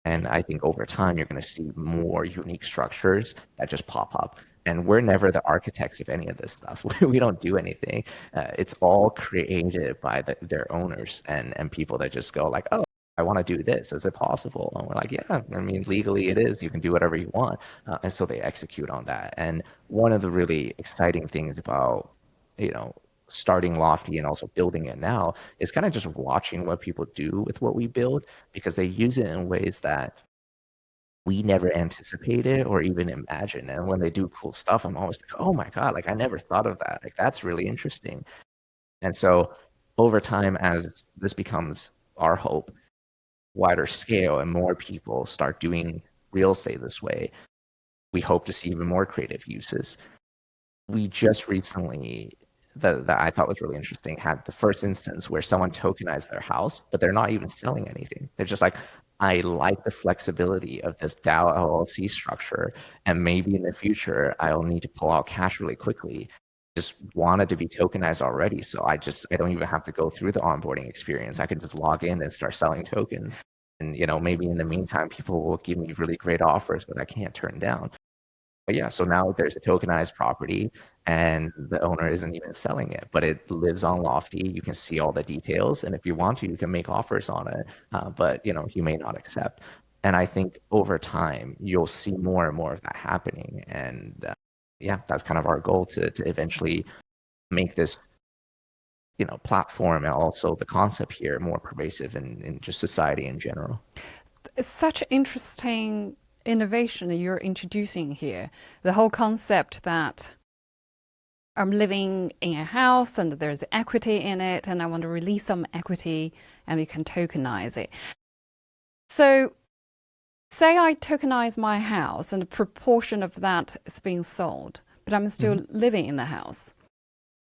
And I think over time you're going to see more unique structures that just pop up. And we're never the architects of any of this stuff. We don't do anything. It's all created by their owners and people that just go like, oh, I want to do this. Is it possible? And we're like, yeah, I mean, legally it is. You can do whatever you want. And so they execute on that. And one of the really exciting things about, starting Lofty and also building it now is kind of just watching what people do with what we build, because they use it in ways that we never anticipated or even imagined. And when they do cool stuff, I'm always like, oh my God, like I never thought of that. Like that's really interesting. And so over time, as this becomes our hope, wider scale and more people start doing real estate this way, we hope to see even more creative uses. We just recently, that I thought was really interesting, had the first instance where someone tokenized their house, but they're not even selling anything. They're just like, I like the flexibility of this DAO LLC structure, and maybe in the future I'll need to pull out cash really quickly. Just wanted to be tokenized already, so I don't even have to go through the onboarding experience. I can just log in and start selling tokens. And maybe in the meantime, people will give me really great offers that I can't turn down. But yeah, so now there's a tokenized property and the owner isn't even selling it, but it lives on Lofty. You can see all the details. And if you want to, you can make offers on it, but you may not accept. And I think over time, you'll see more and more of that happening. And yeah, that's kind of our goal to eventually make this platform and also the concept here more pervasive in just society in general. It's such interesting innovation that you're introducing here. The whole concept that I'm living in a house and that there's equity in it and I want to release some equity and you can tokenize it. So say I tokenize my house and a proportion of that is being sold, but I'm still living in the house.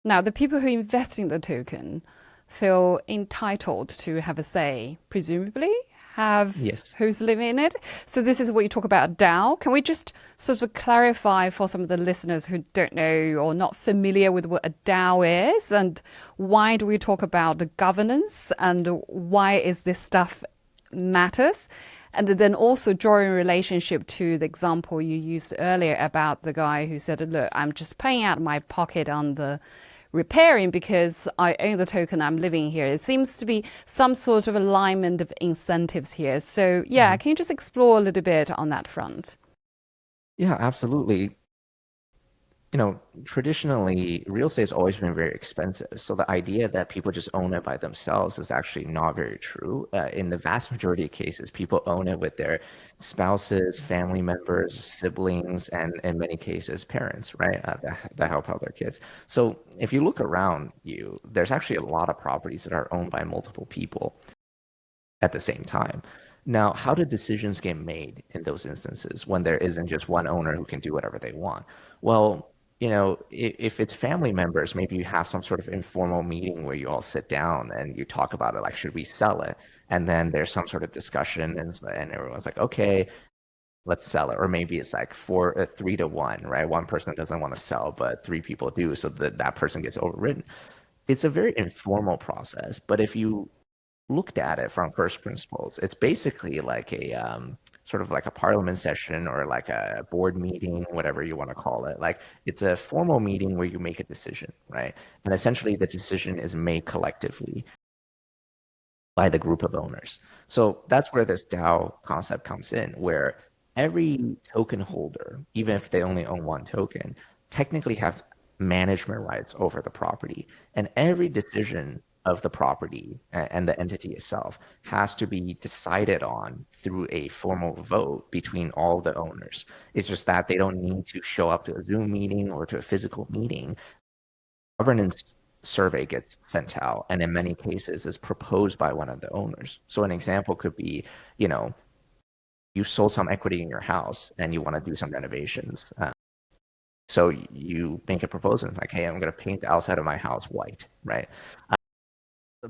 Now, the people who invest in the token feel entitled to have a say, presumably, have who's living in it. So this is what you talk about DAO. Can we just sort of clarify for some of the listeners who don't know or not familiar with what a DAO is, and why do we talk about the governance and why is this stuff matters? And then also drawing relationship to the example you used earlier about the guy who said, look, I'm just paying out of my pocket on the repairing because I own the token, I'm living here. It seems to be some sort of alignment of incentives here. So yeah, can you just explore a little bit on that front? Yeah, absolutely. Traditionally, real estate has always been very expensive. So the idea that people just own it by themselves is actually not very true. In the vast majority of cases, people own it with their spouses, family members, siblings, and in many cases, parents, right? That help out their kids. So if you look around you, there's actually a lot of properties that are owned by multiple people at the same time. Now, how do decisions get made in those instances when there isn't just one owner who can do whatever they want? Well, if it's family members, maybe you have some sort of informal meeting where you all sit down and you talk about it, like, should we sell it? And then there's some sort of discussion and everyone's like, okay, let's sell it. Or maybe it's like 3-1, right? One person doesn't want to sell, but 3 people do. So that person gets overridden. It's a very informal process, but if you looked at it from first principles, it's basically like a sort of like a parliament session or like a board meeting, whatever you want to call it. Like it's a formal meeting where you make a decision, right? And essentially the decision is made collectively by the group of owners. So that's where this DAO concept comes in, where every token holder, even if they only own one token, technically have management rights over the property. And every decision of the property and the entity itself has to be decided on through a formal vote between all the owners. It's just that they don't need to show up to a Zoom meeting or to a physical meeting. Governance survey gets sent out, and in many cases is proposed by one of the owners. So an example could be, you sold some equity in your house and you want to do some renovations. So you make a proposal like, hey, I'm going to paint the outside of my house white, right?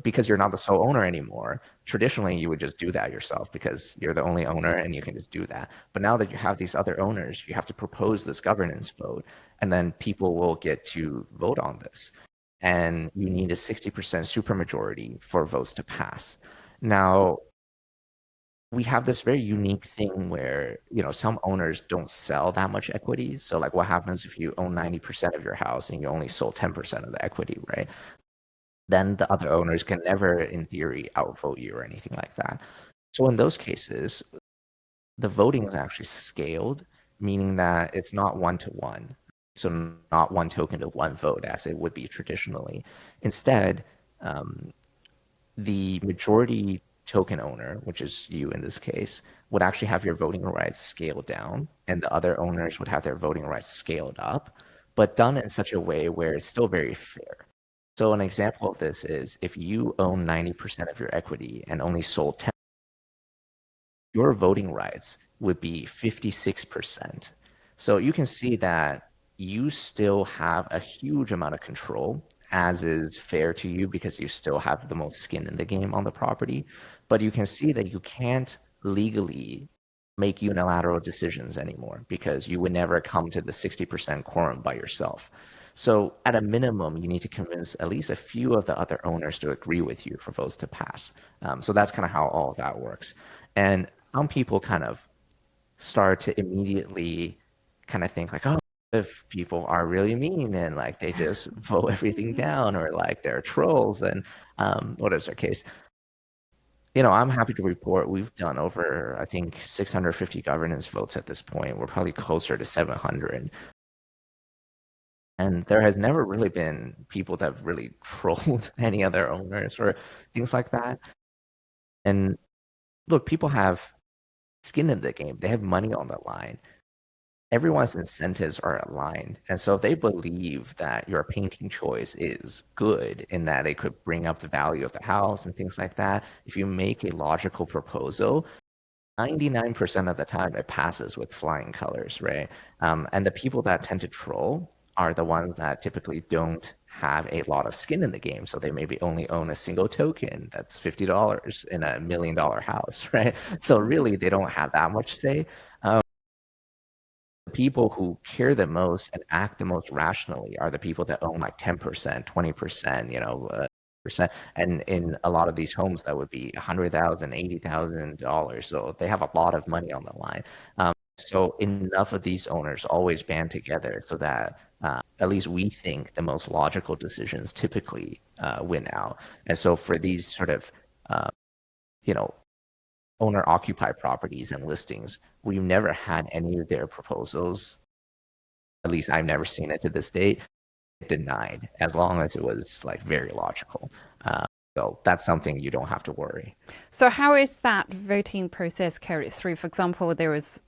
Because you're not the sole owner anymore, traditionally you would just do that yourself because you're the only owner and you can just do that. But now that you have these other owners, you have to propose this governance vote, and then people will get to vote on this. And you need a 60% supermajority for votes to pass. Now, we have this very unique thing where, some owners don't sell that much equity. So like what happens if you own 90% of your house and you only sold 10% of the equity, right? Then the other owners can never, in theory, outvote you or anything like that. So in those cases, the voting is actually scaled, meaning that it's not 1-to-1. So not one token to one vote as it would be traditionally. Instead, the majority token owner, which is you in this case, would actually have your voting rights scaled down, and the other owners would have their voting rights scaled up, but done in such a way where it's still very fair. So an example of this is if you own 90% of your equity and only sold 10, your voting rights would be 56%. So you can see that you still have a huge amount of control, as is fair to you because you still have the most skin in the game on the property. But you can see that you can't legally make unilateral decisions anymore because you would never come to the 60% quorum by yourself. So at a minimum, you need to convince at least a few of the other owners to agree with you for votes to pass. So that's kind of how all of that works. And some people kind of start to immediately kind of think like, oh, if people are really mean and like they just vote everything down, or like they're trolls, and what is their case? I'm happy to report we've done over, I think, 650 governance votes at this point. We're probably closer to 700. And there has never really been people that have really trolled any other owners or things like that. And look, people have skin in the game. They have money on the line. Everyone's incentives are aligned. And so if they believe that your painting choice is good in that it could bring up the value of the house and things like that, if you make a logical proposal, 99% of the time it passes with flying colors, right? And the people that tend to troll are the ones that typically don't have a lot of skin in the game. So they maybe only own a single token that's $50 in $1 million house, right? So really they don't have that much say. The people who care the most and act the most rationally are the people that own like 10%, 20%, percent. And in a lot of these homes, that would be $100,000, $80,000. So they have a lot of money on the line. So enough of these owners always band together so that at least we think the most logical decisions typically win out. And so for these sort of, owner-occupied properties and listings, we've never had any of their proposals, at least I've never seen it to this date, denied, as long as it was like very logical. So that's something you don't have to worry. So how is that voting process carried through? For example, there is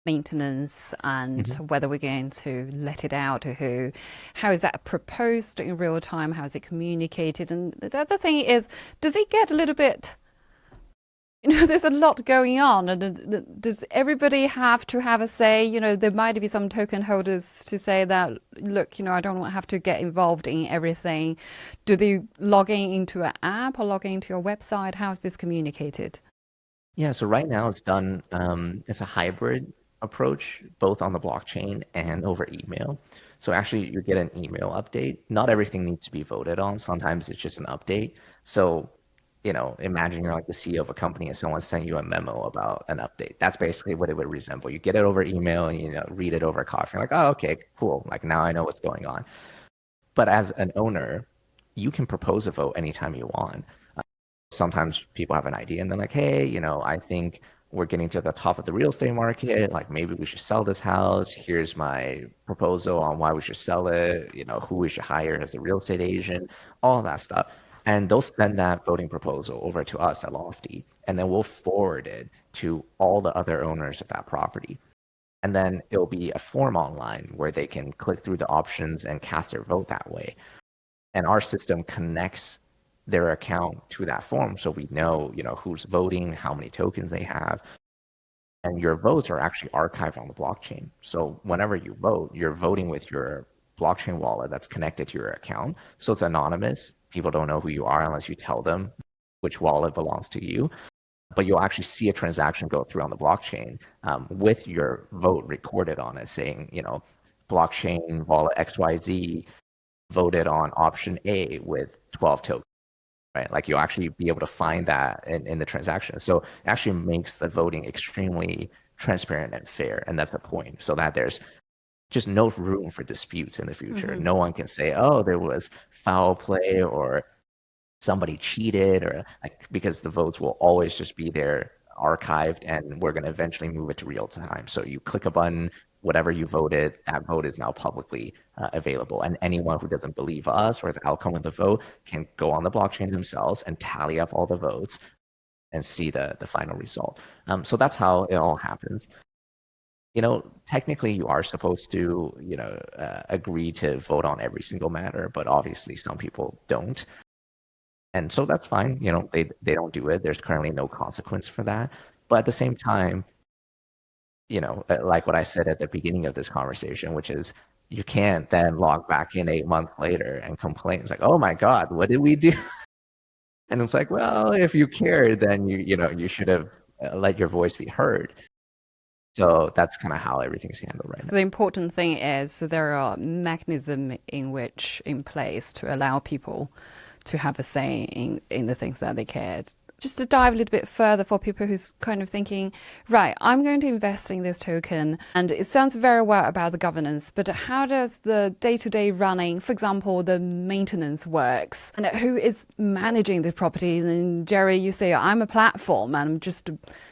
maintenance and whether we're going to let it out to who. How is that proposed in real time? How is it communicated? And the other thing is, does it get a little bit, there's a lot going on, and does everybody have to have a say? There might be some token holders to say that, look, I don't have to get involved in everything. Do they log into an app or log into your website? How is this communicated? Yeah, so right now it's done, it's a hybrid approach, both on the blockchain and over email. So actually you get an email update. Not everything needs to be voted on. Sometimes it's just an update. So imagine you're like the CEO of a company and someone sent you a memo about an update. That's basically what it would resemble. You get it over email and read it over coffee. You're like, oh, okay, cool. Like now I know what's going on. But as an owner, you can propose a vote anytime you want. Sometimes people have an idea and they're like, hey, I think we're getting to the top of the real estate market. Like maybe we should sell this house. Here's my proposal on why we should sell it, who we should hire as a real estate agent, all that stuff. And they'll send that voting proposal over to us at Lofty, and then we'll forward it to all the other owners of that property. And then it'll be a form online where they can click through the options and cast their vote that way. And our system connects their account to that form, so we know, who's voting, how many tokens they have. And your votes are actually archived on the blockchain. So whenever you vote, you're voting with your blockchain wallet that's connected to your account. So it's anonymous. People don't know who you are unless you tell them which wallet belongs to you. But you'll actually see a transaction go through on the blockchain with your vote recorded on it, saying, blockchain wallet XYZ voted on option A with 12 tokens. Right? Like you'll actually be able to find that in the transaction. So it actually makes the voting extremely transparent and fair. And that's the point. So that there's just no room for disputes in the future. No one can say, oh, there was foul play or somebody cheated, or because the votes will always just be there archived, and we're going to eventually move it to real time. So you click a button, whatever you voted, that vote is now publicly available. And anyone who doesn't believe us or the outcome of the vote can go on the blockchain themselves and tally up all the votes, and see the final result. So that's how it all happens. Technically you are supposed to, agree to vote on every single matter, but obviously some people don't. And so that's fine. They don't do it. There's currently no consequence for that. But at the same time, like what I said at the beginning of this conversation, which is you can't then log back in 8 months later and complain. It's like, oh my God, what did we do? And it's like, well, if you cared, then you should have let your voice be heard. So that's kind of how everything's handled right now. The important thing is there are mechanisms in place to allow people to have a say in the things that they cared. Just to dive a little bit further for people who's kind of thinking, right, I'm going to invest in this token, and it sounds very well about the governance, but how does the day-to-day running, for example, the maintenance works, and who is managing the properties? And Jerry, you say, I'm a platform and I'm just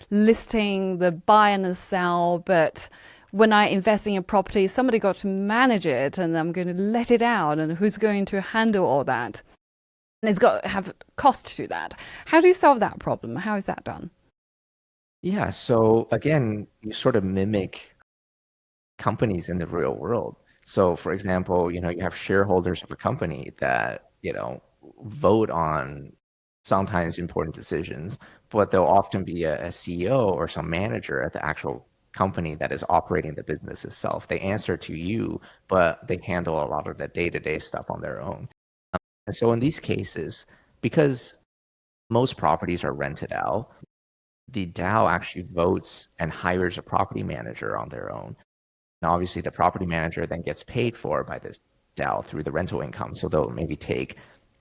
listing the buy and the sell, but when I invest in a property, somebody got to manage it and I'm going to let it out, and who's going to handle all that? And it's got to have cost to that. How do you solve that problem? How is that done? Yeah, so again, you sort of mimic companies in the real world. So for example, you have shareholders of a company that, vote on sometimes important decisions, but there'll often be a CEO or some manager at the actual company that is operating the business itself. They answer to you, but they handle a lot of the day-to-day stuff on their own. And so in these cases, because most properties are rented out, the DAO actually votes and hires a property manager on their own. And obviously the property manager then gets paid for by this DAO through the rental income. So they'll maybe take,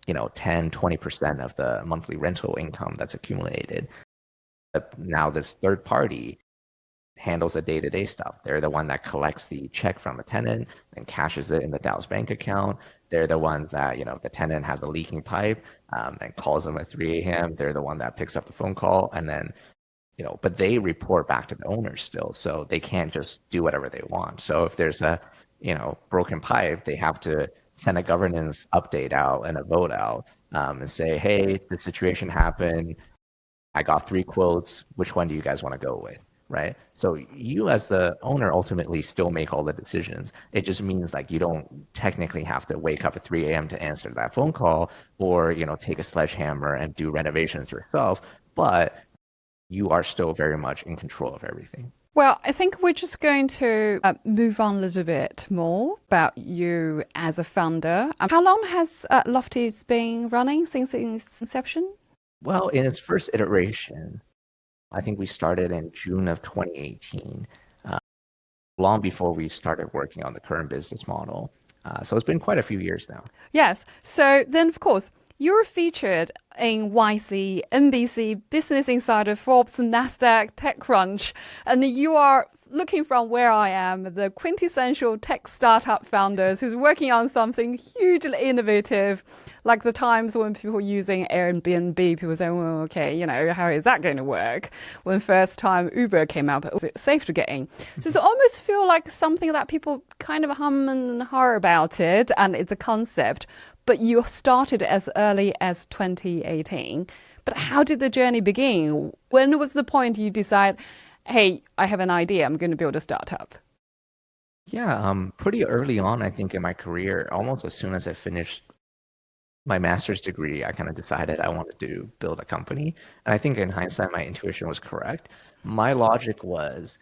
10, 20% of the monthly rental income that's accumulated. But now this third party handles the day-to-day stuff. They're the one that collects the check from the tenant and cashes it in the DAO's bank account. They're the ones that, the tenant has a leaking pipe and calls them at 3 a.m. They're the one that picks up the phone call, and then, but they report back to the owner still. So they can't just do whatever they want. So if there's a, broken pipe, they have to send a governance update out and a vote out and say, hey, the situation happened. I got 3 quotes. Which one do you guys want to go with? Right? So you as the owner ultimately still make all the decisions. It just means like you don't technically have to wake up at 3 a.m. to answer that phone call or, take a sledgehammer and do renovations yourself, but you are still very much in control of everything. Well, I think we're just going to move on a little bit more about you as a founder. How long has Lofty's been running since its inception? Well, in its first iteration, I think we started in June of 2018, long before we started working on the current business model. So it's been quite a few years now. Yes. So then, of course, you're featured in YC, NBC, Business Insider, Forbes, NASDAQ, TechCrunch, and you are looking from where I am, the quintessential tech startup founders who's working on something hugely innovative, like the times when people were using Airbnb, people say, well, okay, how is that going to work? When first time Uber came out, was it safe to get in? So it's almost feel like something that people kind of hum and har about it, and it's a concept, but you started as early as 2018. But how did the journey begin? When was the point you decide, hey, I have an idea, I'm going to build a startup? Yeah, pretty early on, I think, in my career, almost as soon as I finished my master's degree, I kind of decided I wanted to build a company. And I think in hindsight, my intuition was correct. My logic was,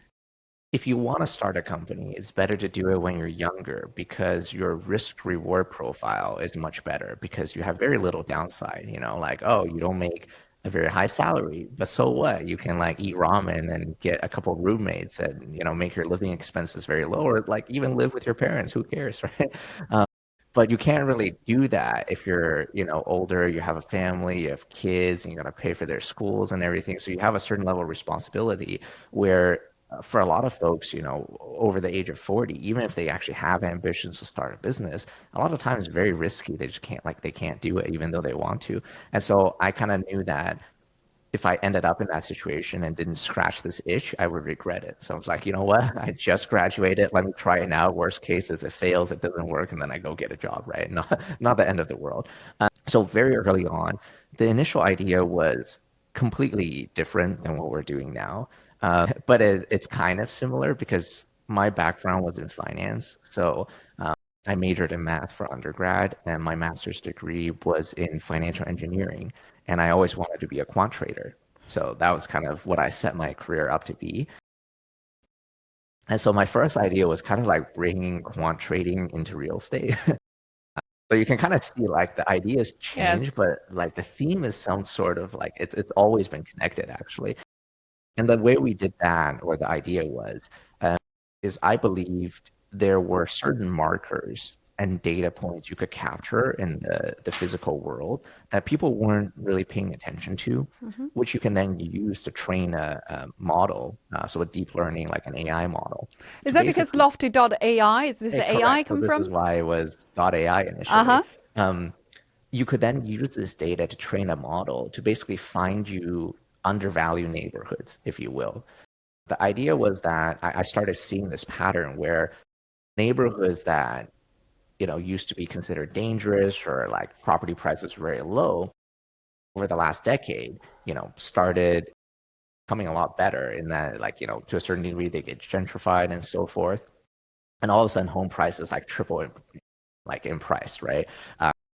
if you want to start a company, it's better to do it when you're younger because your risk reward profile is much better because you have very little downside, like, oh, you don't make a very high salary, but so what? You can like eat ramen and get a couple of roommates and, make your living expenses very low, or like even live with your parents. Who cares, right? But you can't really do that if you're, older, you have a family, you have kids, and you got to pay for their schools and everything. So you have a certain level of responsibility where for a lot of folks, over the age of 40, even if they actually have ambitions to start a business, a lot of times it's very risky. They just can't do it even though they want to. And so I kind of knew that if I ended up in that situation and didn't scratch this itch, I would regret it. So I was like, you know what? I just graduated. Let me try it now. Worst case is it fails, it doesn't work, and then I go get a job, right? Not the end of the world. So very early on, the initial idea was completely different than what we're doing now. But it's kind of similar because my background was in finance. So I majored in math for undergrad, and my master's degree was in financial engineering. And I always wanted to be a quant trader. So that was kind of what I set my career up to be. And so my first idea was kind of like bringing quant trading into real estate. So you can kind of see like the ideas change, Yes. but like the theme is some sort of like it's always been connected actually. And the way we did that, or the idea was, is I believed there were certain markers and data points you could capture in the physical world that people weren't really paying attention to, which you can then use to train a model, so a deep learning, like an AI model. Is To that because basically, Lofty.ai? Is this the AI correct. So come this from? is why it was .ai initially. Uh-huh. You could then use this data to train a model to basically find you undervalued neighborhoods, if you will. The idea was that I started seeing this pattern where neighborhoods that used to be considered dangerous or like property prices very low over the last decade, started coming a lot better in that, like, to a certain degree, they get gentrified and so forth. And all of a sudden, home prices like triple in price, right?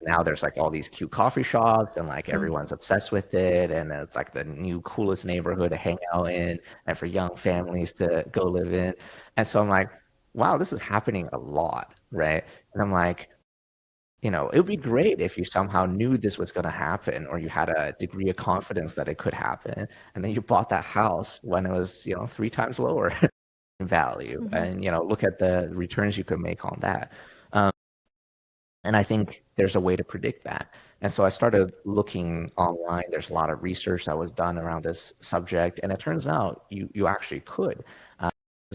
Now there's like all these cute coffee shops and like everyone's obsessed with it. And it's like the new coolest neighborhood to hang out in and for young families to go live in. And so I'm like, wow, this is happening a lot, right? And I'm like, it would be great if you somehow knew this was going to happen, or you had a degree of confidence that it could happen. And then you bought that house when it was, 3 times lower in value. And, look at the returns you could make on that. And I think there's a way to predict that. And so I started looking online. There's a lot of research that was done around this subject. And it turns out you actually could.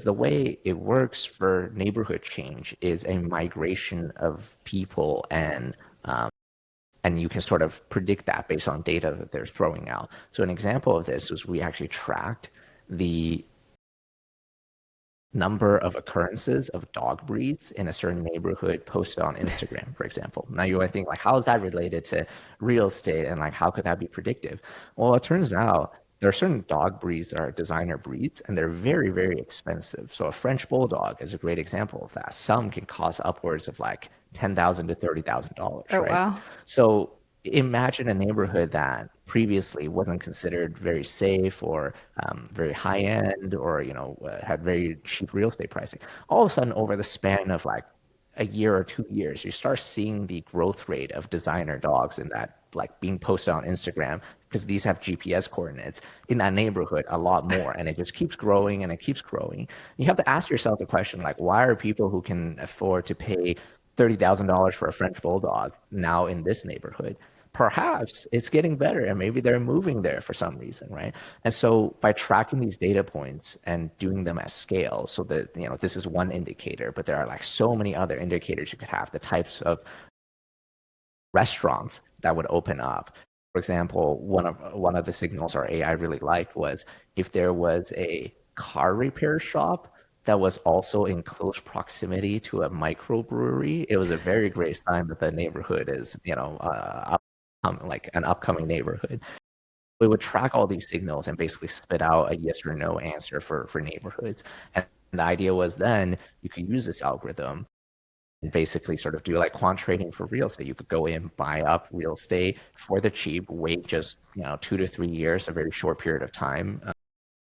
The way it works for neighborhood change is a migration of people, and you can sort of predict that based on data that they're throwing out. So an example of this was we actually tracked the number of occurrences of dog breeds in a certain neighborhood posted on Instagram, for example. Now you might think, like, how is that related to real estate, and like how could that be predictive? Well, it turns out there are certain dog breeds that are designer breeds, and they're very, very expensive. So a French bulldog is a great example of that. Some can cost upwards of like $10,000 to $30,000, Oh, right? wow. So imagine a neighborhood that previously wasn't considered very safe or very high end, or had very cheap real estate pricing. All of a sudden, over the span of like a year or 2 years, you start seeing the growth rate of designer dogs in that, like, being posted on Instagram, because these have GPS coordinates in that neighborhood a lot more, and it just keeps growing and it keeps growing. You have to ask yourself the question, like, why are people who can afford to pay $30,000 for a French bulldog now in this neighborhood? Perhaps it's getting better and maybe they're moving there for some reason, right? And so by tracking these data points and doing them at scale, so that, this is one indicator, but there are like so many other indicators you could have, the types of restaurants that would open up. For example, one of the signals our AI really liked was if there was a car repair shop that was also in close proximity to a microbrewery, it was a very great sign that the neighborhood is, like an upcoming neighborhood. We would track all these signals and basically spit out a yes or no answer for neighborhoods. And the idea was then you could use this algorithm and basically sort of do like quant trading for real estate. You could go in, buy up real estate for the cheap, wait just 2 to 3 years, a very short period of time,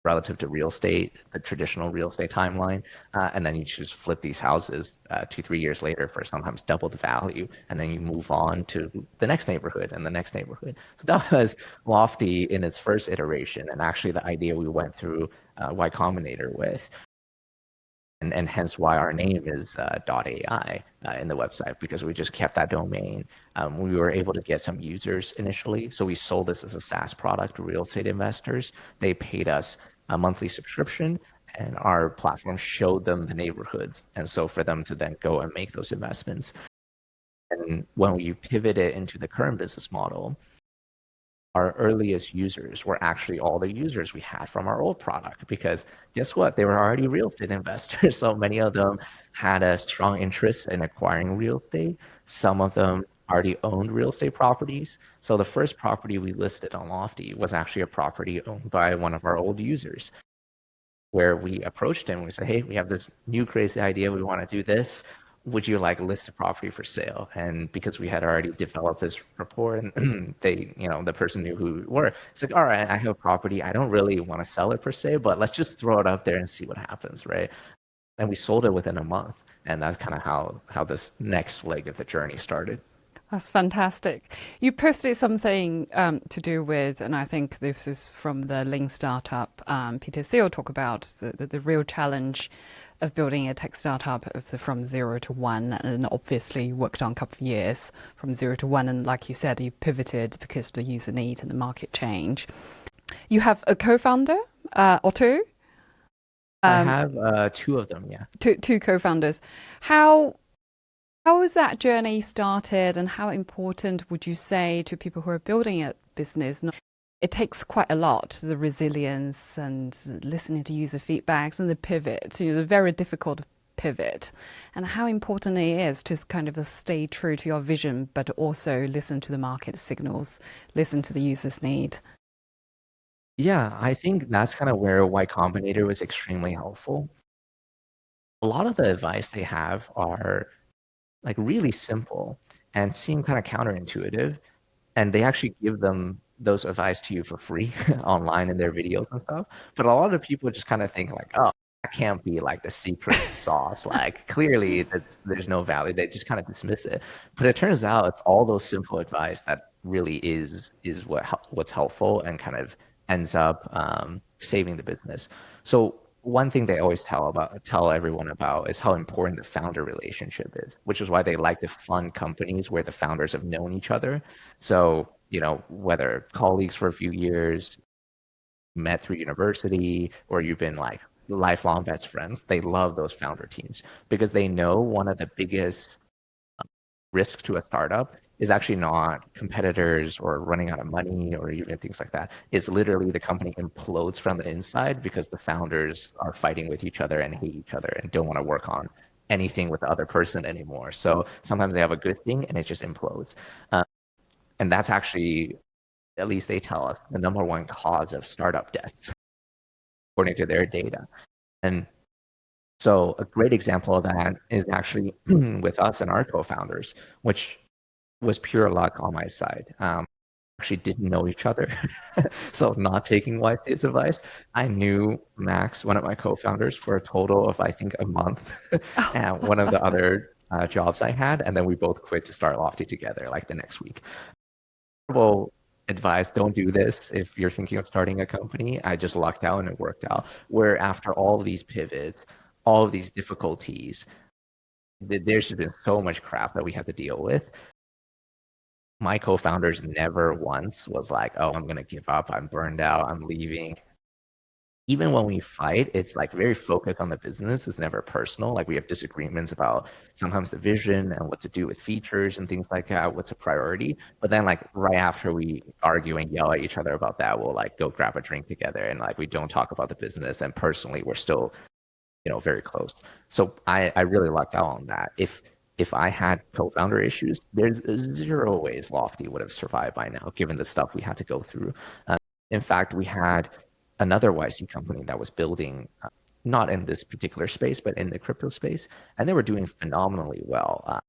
relative to real estate, the traditional real estate timeline. And then you just flip these houses 2, 3 years later for sometimes double the value. And then you move on to the next neighborhood and the next neighborhood. So that was Lofty in its first iteration, and actually the idea we went through Y Combinator with. And hence why our name is .ai in the website, because we just kept that domain. We were able to get some users initially. So we sold this as a SaaS product to real estate investors. They paid us a monthly subscription, and our platform showed them the neighborhoods. And so for them to then go and make those investments. And when we pivoted into the current business model, our earliest users were actually all the users we had from our old product, because guess what? They were already real estate investors. So many of them had a strong interest in acquiring real estate. Some of them already owned real estate properties. So the first property we listed on Lofty was actually a property owned by one of our old users, where we approached him. We said, hey, we have this new crazy idea. We want to do this. Would you like list a property for sale? And because we had already developed this rapport and they, the person knew who we were, it's like, all right, I have a property. I don't really want to sell it per se, but let's just throw it up there and see what happens, right? And we sold it within a month. And that's kind of how this next leg of the journey started. That's fantastic. You posted something to do with, and I think this is from the Ling startup. Peter Thiel talk about the real challenge of building a tech startup from 0 to 1, and obviously you worked on a couple of years from 0 to 1, and like you said, you pivoted because of the user need and the market change. You have a co-founder or two? I have two of them, yeah. Two co-founders. How was that journey started, and how important would you say to people who are building a business? It takes quite a lot, the resilience and listening to user feedbacks and the pivot, the very difficult pivot, and how important it is to kind of stay true to your vision, but also listen to the market signals, listen to the user's need. Yeah, I think that's kind of where Y Combinator was extremely helpful. A lot of the advice they have are like really simple and seem kind of counterintuitive. And they actually give them those advice to you for free online in their videos and stuff. But a lot of people just kind of think like, oh, that can't be like the secret sauce. Like clearly there's no value. They just kind of dismiss it. But it turns out it's all those simple advice that really is what's helpful and kind of ends up saving the business. So one thing they always tell everyone about is how important the founder relationship is, which is why they like to fund companies where the founders have known each other. So, whether colleagues for a few years, met through university, or you've been like lifelong best friends, they love those founder teams because they know one of the biggest risks to a startup is actually not competitors or running out of money or even things like that. It's literally the company implodes from the inside because the founders are fighting with each other and hate each other and don't want to work on anything with the other person anymore. So sometimes they have a good thing and it just implodes. And that's actually, at least they tell us, the number one cause of startup deaths, according to their data. And so a great example of that is actually with us and our co-founders, which was pure luck on my side. Actually didn't know each other. So not taking YC's advice. I knew Max, one of my co-founders, for a total of, I think, a month at one of the other jobs I had. And then we both quit to start Lofty together like the next week. Terrible advice, don't do this if you're thinking of starting a company. I just lucked out and it worked out. Where after all of these pivots, all of these difficulties, there's just been so much crap that we have to deal with. My co-founders never once was like, oh, I'm going to give up. I'm burned out. I'm leaving. Even when we fight, it's like very focused on the business. It's never personal. Like we have disagreements about sometimes the vision and what to do with features and things like that, what's a priority. But then like right after we argue and yell at each other about that, we'll like go grab a drink together and like we don't talk about the business. And personally, we're still, very close. So I really lucked out on that. If I had co-founder issues, there's zero ways Lofty would have survived by now, given the stuff we had to go through. In fact, we had another YC company that was building, not in this particular space, but in the crypto space, and they were doing phenomenally well.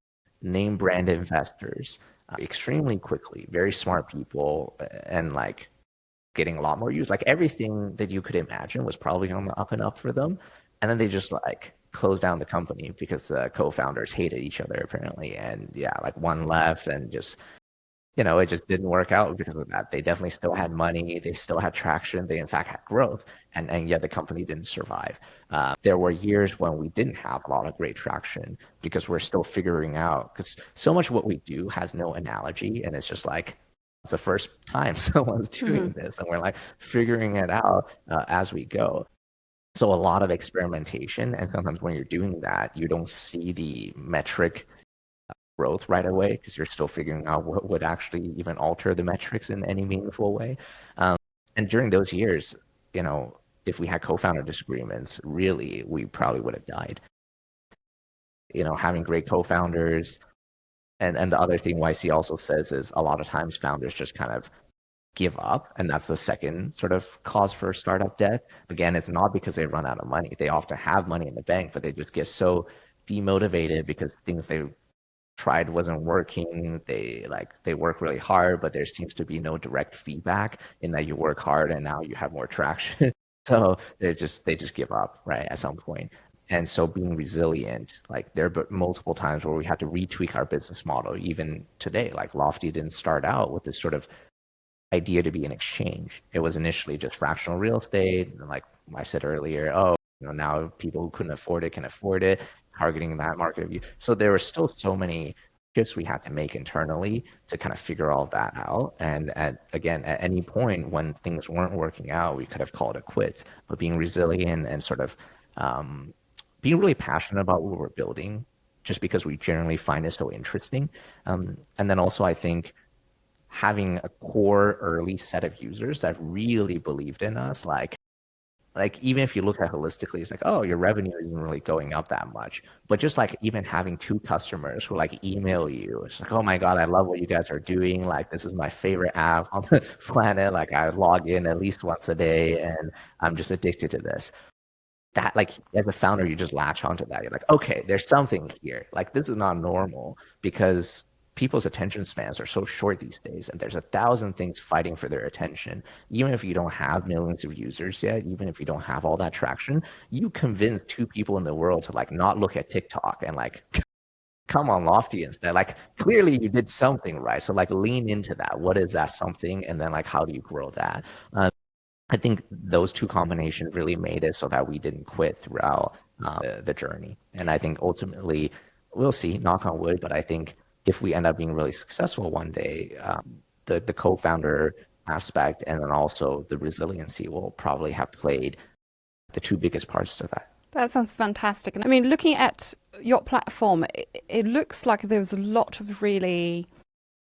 Name brand investors, extremely quickly, very smart people, and like getting a lot more use. Like everything that you could imagine was probably on the up and up for them. And then they just like closed down the company because the co-founders hated each other apparently. And yeah, like one left and just, it just didn't work out because of that. They definitely still had money. They still had traction. They in fact had growth, and yet the company didn't survive. There were years when we didn't have a lot of great traction because we're still figuring out, because so much of what we do has no analogy. And it's just like, it's the first time someone's doing this. And we're like figuring it out as we go. So a lot of experimentation. And sometimes when you're doing that, you don't see the metric growth right away because you're still figuring out what would actually even alter the metrics in any meaningful way. And during those years, if we had co-founder disagreements, really, we probably would have died. Having great co-founders, And the other thing YC also says is a lot of times founders just kind of give up, and that's the second sort of cause for startup death. Again, it's not because they run out of money. They often have money in the bank, but they just get so demotivated because things they tried wasn't working. They work really hard, but there seems to be no direct feedback in that you work hard and now you have more traction. So they just give up, right, at some point. And so being resilient, like there are multiple times where we had to retweak our business model. Even today, like Lofty didn't start out with this sort of idea to be an exchange. It was initially just fractional real estate. And like I said earlier, now people who couldn't afford it can afford it, targeting that market view. So there were still so many shifts we had to make internally to kind of figure all that out. And at any point when things weren't working out, we could have called it quits. But being resilient and sort of being really passionate about what we're building, just because we generally find it so interesting. And then also, I think having a core early set of users that really believed in us, like even if you look at holistically, it's like, oh, your revenue isn't really going up that much. But just like even having 2 customers who like email you, it's like, oh my God, I love what you guys are doing. Like, this is my favorite app on the planet. Like, I log in at least once a day and I'm just addicted to this. That, like, as a founder, you just latch onto that. You're like, okay, there's something here. Like, this is not normal, because people's attention spans are so short these days, and there's 1,000 things fighting for their attention. Even if you don't have millions of users yet, even if you don't have all that traction, you convince 2 people in the world to like not look at TikTok and like come on Lofty instead. Like, clearly you did something right. So like lean into that. What is that something? And then like, how do you grow that? I think those 2 combinations really made it so that we didn't quit throughout the journey. And I think ultimately, we'll see, knock on wood, but I think if we end up being really successful one day, the co-founder aspect and then also the resiliency will probably have played the 2 biggest parts to that. That sounds fantastic. And I mean, looking at your platform, it looks like there was a lot of really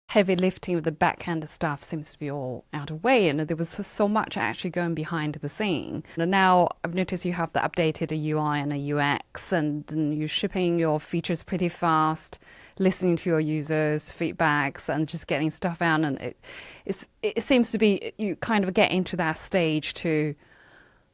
heavy lifting with the back-end stuff seems to be all out of the way, and there was so much actually going behind the scene. And now I've noticed you have the updated UI and a UX, and then you're shipping your features pretty fast, listening to your users' feedbacks, and just getting stuff out. And it seems to be you kind of get into that stage to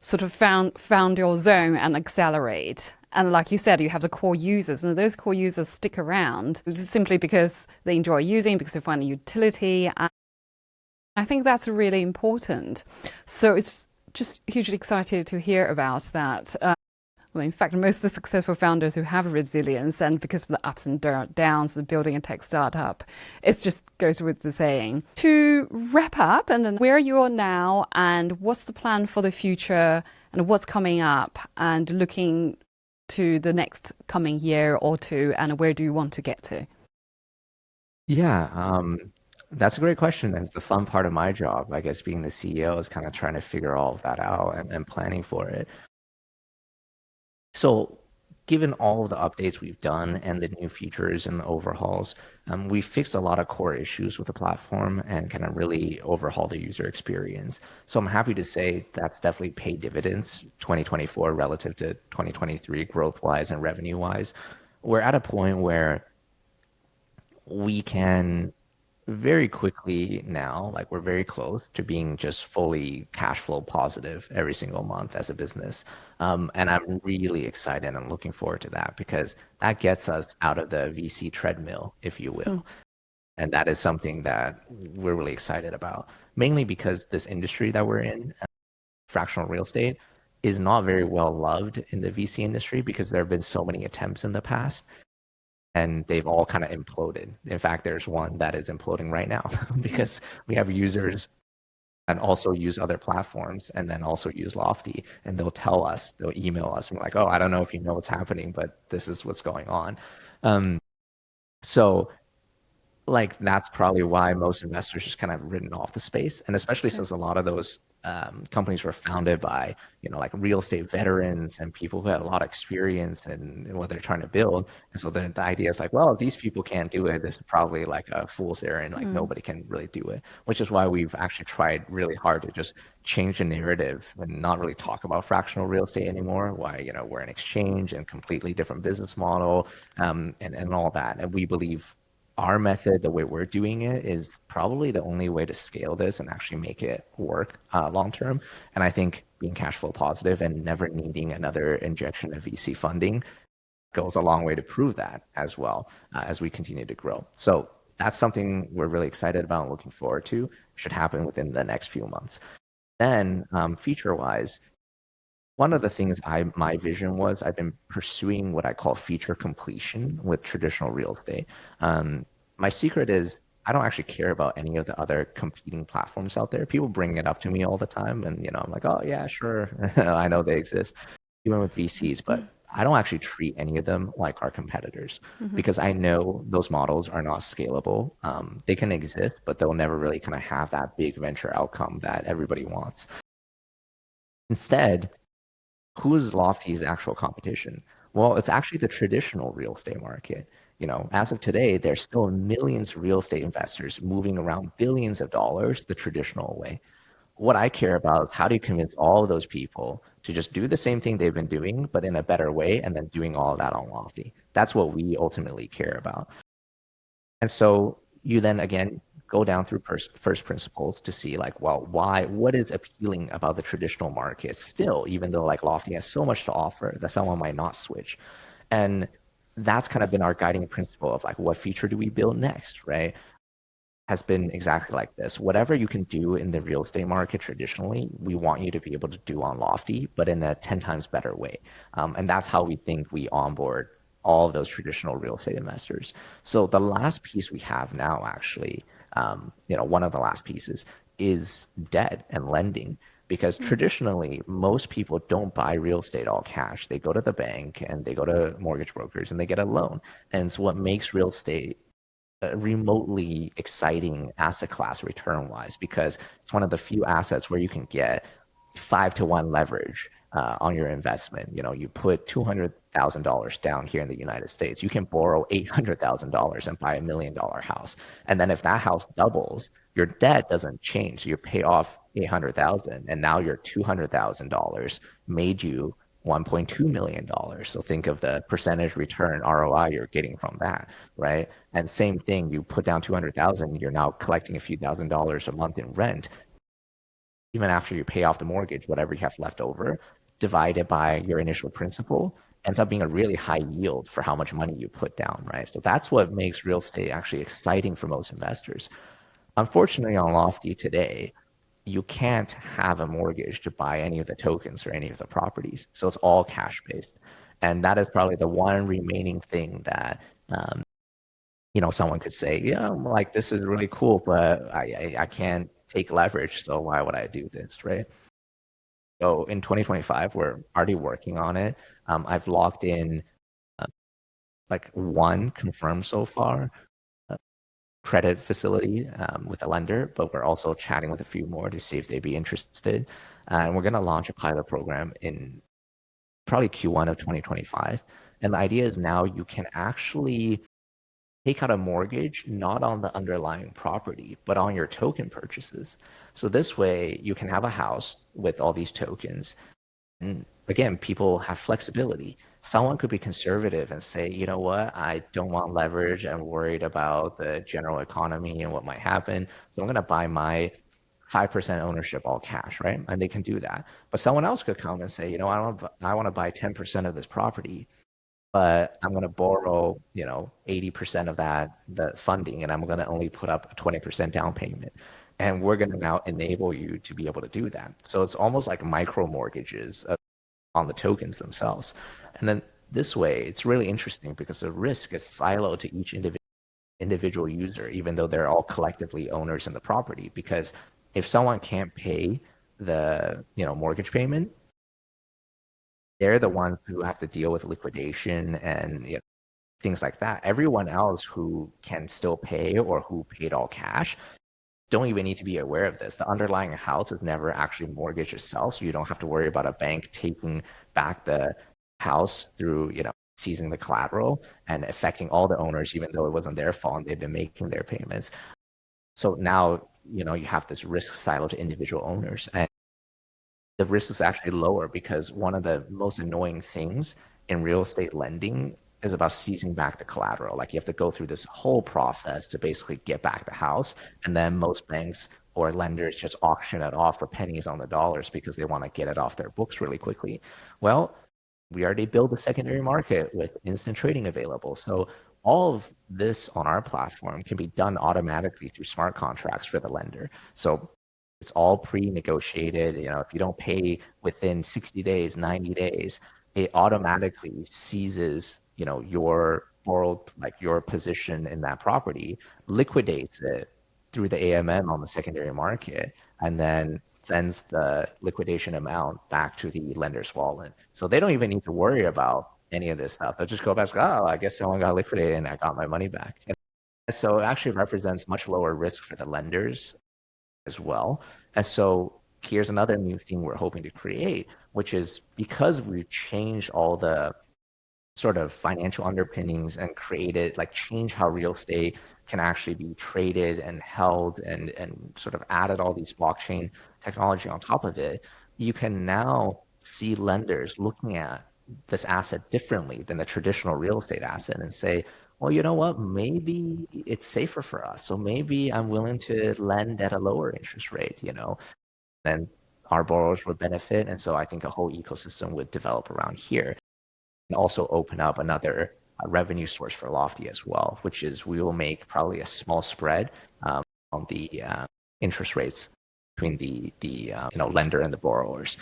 sort of found your zone and accelerate. And like you said, you have the core users, and those core users stick around just simply because they enjoy using, because they find a utility. And I think that's really important. So it's just hugely excited to hear about that. In fact, most of the successful founders who have resilience, and because of the ups and downs of building a tech startup, it just goes with the saying. To wrap up, and then where you are now, and what's the plan for the future, and what's coming up, and looking to the next coming year or 2, and where do you want to get to? Yeah, that's a great question. It's the fun part of my job, I guess, being the CEO, is kind of trying to figure all of that out and planning for it. So given all of the updates we've done and the new features and the overhauls, we fixed a lot of core issues with the platform and kind of really overhaul the user experience. So I'm happy to say that's definitely paid dividends 2024 relative to 2023 growth-wise and revenue-wise. We're at a point where we can very quickly now, like we're very close to being just fully cash flow positive every single month as a business. And I'm really excited and looking forward to that, because that gets us out of the VC treadmill, if you will. And that is something that we're really excited about, mainly because this industry that we're in, fractional real estate, is not very well loved in the VC industry because there have been so many attempts in the past, and they've all kind of imploded. In fact, there's one that is imploding right now because we have users that also use other platforms and then also use Lofty, and they'll email us and we're like, oh, I don't know if you know what's happening, but this is what's going on. So like, that's probably why most investors just kind of written off the space. And especially since a lot of those companies were founded by, like real estate veterans and people who had a lot of experience in what they're trying to build. And so the idea is like, well, if these people can't do it, this is probably like a fool's errand, like nobody can really do it, which is why we've actually tried really hard to just change the narrative and not really talk about fractional real estate anymore. Why, we're an exchange and completely different business model, and all that. And we believe our method, the way we're doing it, is probably the only way to scale this and actually make it work long term. And I think being cash flow positive and never needing another injection of VC funding goes a long way to prove that as well as we continue to grow. So that's something we're really excited about and looking forward to. Should happen within the next few months. Then feature-wise, one of the things my vision was I've been pursuing what I call feature completion with traditional real estate. My secret is I don't actually care about any of the other competing platforms out there. People bring it up to me all the time, and I'm like, oh yeah, sure, I know they exist, even with VCs, but I don't actually treat any of them like our competitors because I know those models are not scalable. They can exist, but they'll never really kind of have that big venture outcome that everybody wants. Instead, who is Lofty's actual competition? Well, it's actually the traditional real estate market. As of today, there's still millions of real estate investors moving around billions of dollars the traditional way. What I care about is how do you convince all of those people to just do the same thing they've been doing, but in a better way, and then doing all of that on Lofty. That's what we ultimately care about. And so you then again go down through first principles to see like, well, what is appealing about the traditional market still, even though like Lofty has so much to offer that someone might not switch. And that's kind of been our guiding principle of like, what feature do we build next, right? Has been exactly like this. Whatever you can do in the real estate market traditionally, we want you to be able to do on Lofty, but in a 10 times better way. And that's how we think we onboard all of those traditional real estate investors. So the last piece we have now, actually, one of the last pieces is debt and lending. Because traditionally, most people don't buy real estate all cash. They go to the bank and they go to mortgage brokers and they get a loan. And so what makes real estate remotely exciting asset class return wise, because it's one of the few assets where you can get 5-to-1 leverage on your investment. You put $200,000 down here in the United States, you can borrow $800,000 and buy $1 million house. And then if that house doubles, your debt doesn't change. You pay off 800,000 and now your $200,000 made you $1.2 million. So think of the percentage return ROI you're getting from that, right? And same thing, you put down 200,000, you're now collecting a few $1,000s a month in rent. Even after you pay off the mortgage, whatever you have left over, divided by your initial principal, ends up being a really high yield for how much money you put down, right? So that's what makes real estate actually exciting for most investors. Unfortunately, on Lofty today, you can't have a mortgage to buy any of the tokens or any of the properties. So it's all cash based. And that is probably the one remaining thing that, someone could say, like, this is really cool, but I can't take leverage. So why would I do this, right? So in 2025, we're already working on it. I've logged in like one confirmed so far credit facility with a lender, but we're also chatting with a few more to see if they'd be interested. And we're going to launch a pilot program in probably Q1 of 2025. And the idea is now you can actually take out a mortgage, not on the underlying property, but on your token purchases. So this way you can have a house with all these tokens. And again, people have flexibility. Someone could be conservative and say, you know what, I don't want leverage. I'm worried about the general economy and what might happen. So I'm going to buy my 5% ownership all cash, right? And they can do that. But someone else could come and say, I want to buy 10% of this property, but I'm going to borrow, 80% of the funding, and I'm going to only put up a 20% down payment. And we're going to now enable you to be able to do that. So it's almost like micro mortgages on the tokens themselves. And then this way, it's really interesting because the risk is siloed to each individual user, even though they're all collectively owners in the property. Because if someone can't pay the mortgage payment, they're the ones who have to deal with liquidation and things like that. Everyone else who can still pay or who paid all cash don't even need to be aware of this. The underlying house is never actually mortgaged itself, so you don't have to worry about a bank taking back the house through seizing the collateral and affecting all the owners, even though it wasn't their fault and they've been making their payments. So now you have this risk silo to individual owners, and the risk is actually lower because one of the most annoying things in real estate lending, is about seizing back the collateral. Like you have to go through this whole process to basically get back the house. And then most banks or lenders just auction it off for pennies on the dollars because they want to get it off their books really quickly. Well, we already built a secondary market with instant trading available. So all of this on our platform can be done automatically through smart contracts for the lender. So it's all pre-negotiated. You know, if you don't pay within 60 days, 90 days, it automatically seizes, you know, your borrowed, like your position in that property, liquidates it through the AMM on the secondary market, and then sends the liquidation amount back to the lender's wallet. So they don't even need to worry about any of this stuff. They'll just go back, oh, I guess someone got liquidated and I got my money back. And so it actually represents much lower risk for the lenders as well. And so here's another new thing we're hoping to create, which is because we've changed all the sort of financial underpinnings and created, like change how real estate can actually be traded and held, and sort of added all these blockchain technology on top of it, you can now see lenders looking at this asset differently than a traditional real estate asset and say, well, you know what, maybe it's safer for us. So maybe I'm willing to lend at a lower interest rate, you know, then our borrowers would benefit. And so I think a whole ecosystem would develop around here, and also open up another revenue source for Lofty as well, which is we will make probably a small spread on the interest rates between the you know, lender and the borrowers.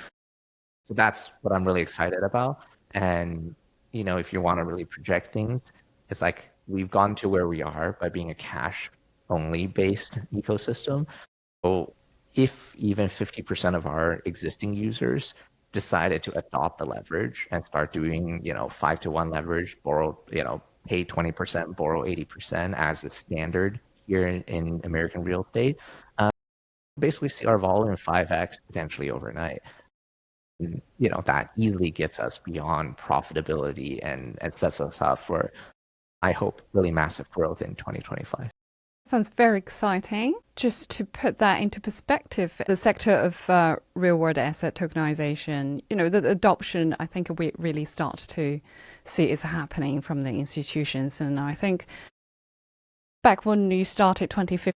So that's what I'm really excited about. And you know, if you want to really project things, it's like we've gone to where we are by being a cash only based ecosystem. So if even 50% of our existing users decided to adopt the leverage and start doing, you know, 5-to-1 leverage, borrow, you know, pay 20%, borrow 80% as the standard here in American real estate, basically see our volume 5x potentially overnight. And, you know, that easily gets us beyond profitability and sets us up for, I hope, really massive growth in 2025. Sounds very exciting. Just to put that into perspective, the sector of real-world asset tokenization, you know, the adoption, I think we really start to see is happening from the institutions. And I think back when you started 2015,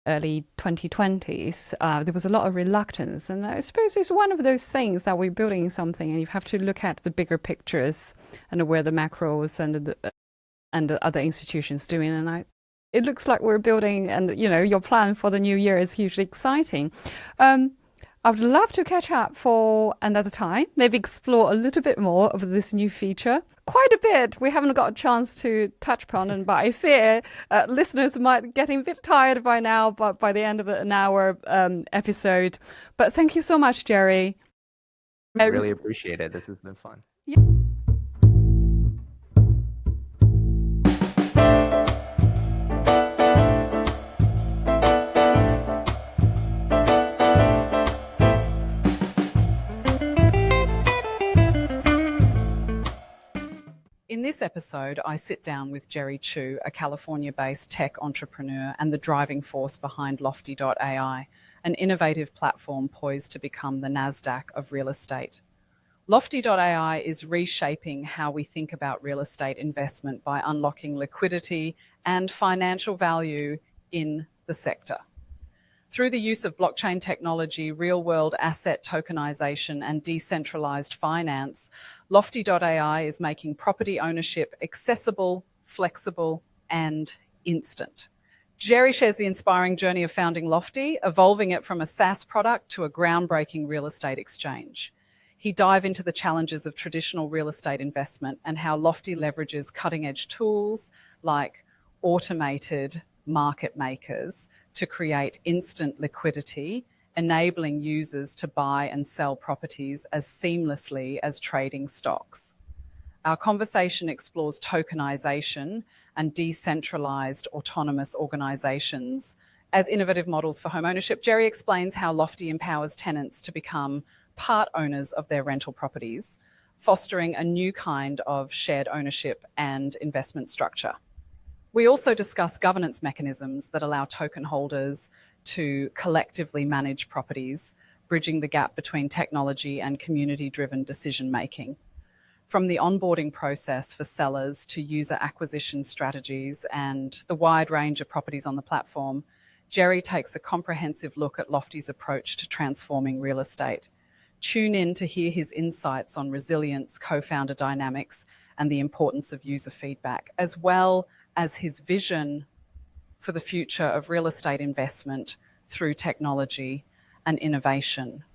early 2020s, there was a lot of reluctance. And I suppose it's one of those things that we're building something and you have to look at the bigger pictures and where the macros and the other institutions doing. And it looks like we're building, and you know, your plan for the new year is hugely exciting. I would love to catch up for another time, maybe explore a little bit more of this new feature. Quite a bit we haven't got a chance to touch upon, but I fear listeners might getting a bit tired by now, but by the end of an hour episode. But thank you so much, Jerry. I really appreciate it. This has been fun. Yeah. In this episode, I sit down with Jerry Chu, a California-based tech entrepreneur and the driving force behind Lofty.ai, an innovative platform poised to become the NASDAQ of real estate. Lofty.ai is reshaping how we think about real estate investment by unlocking liquidity and financial value in the sector. Through the use of blockchain technology, real-world asset tokenization, and decentralized finance, Lofty.ai is making property ownership accessible, flexible, and instant. Jerry shares the inspiring journey of founding Lofty, evolving it from a SaaS product to a groundbreaking real estate exchange. He dives into the challenges of traditional real estate investment and how Lofty leverages cutting-edge tools like automated market makers to create instant liquidity, enabling users to buy and sell properties as seamlessly as trading stocks. Our conversation explores tokenization and decentralized autonomous organizations as innovative models for home ownership. Jerry explains how Lofty empowers tenants to become part owners of their rental properties, fostering a new kind of shared ownership and investment structure. We also discuss governance mechanisms that allow token holders to collectively manage properties, bridging the gap between technology and community-driven decision-making. From the onboarding process for sellers to user acquisition strategies and the wide range of properties on the platform, Jerry takes a comprehensive look at Lofty's approach to transforming real estate. Tune in to hear his insights on resilience, co-founder dynamics, and the importance of user feedback, as well as his vision for the future of real estate investment through technology and innovation.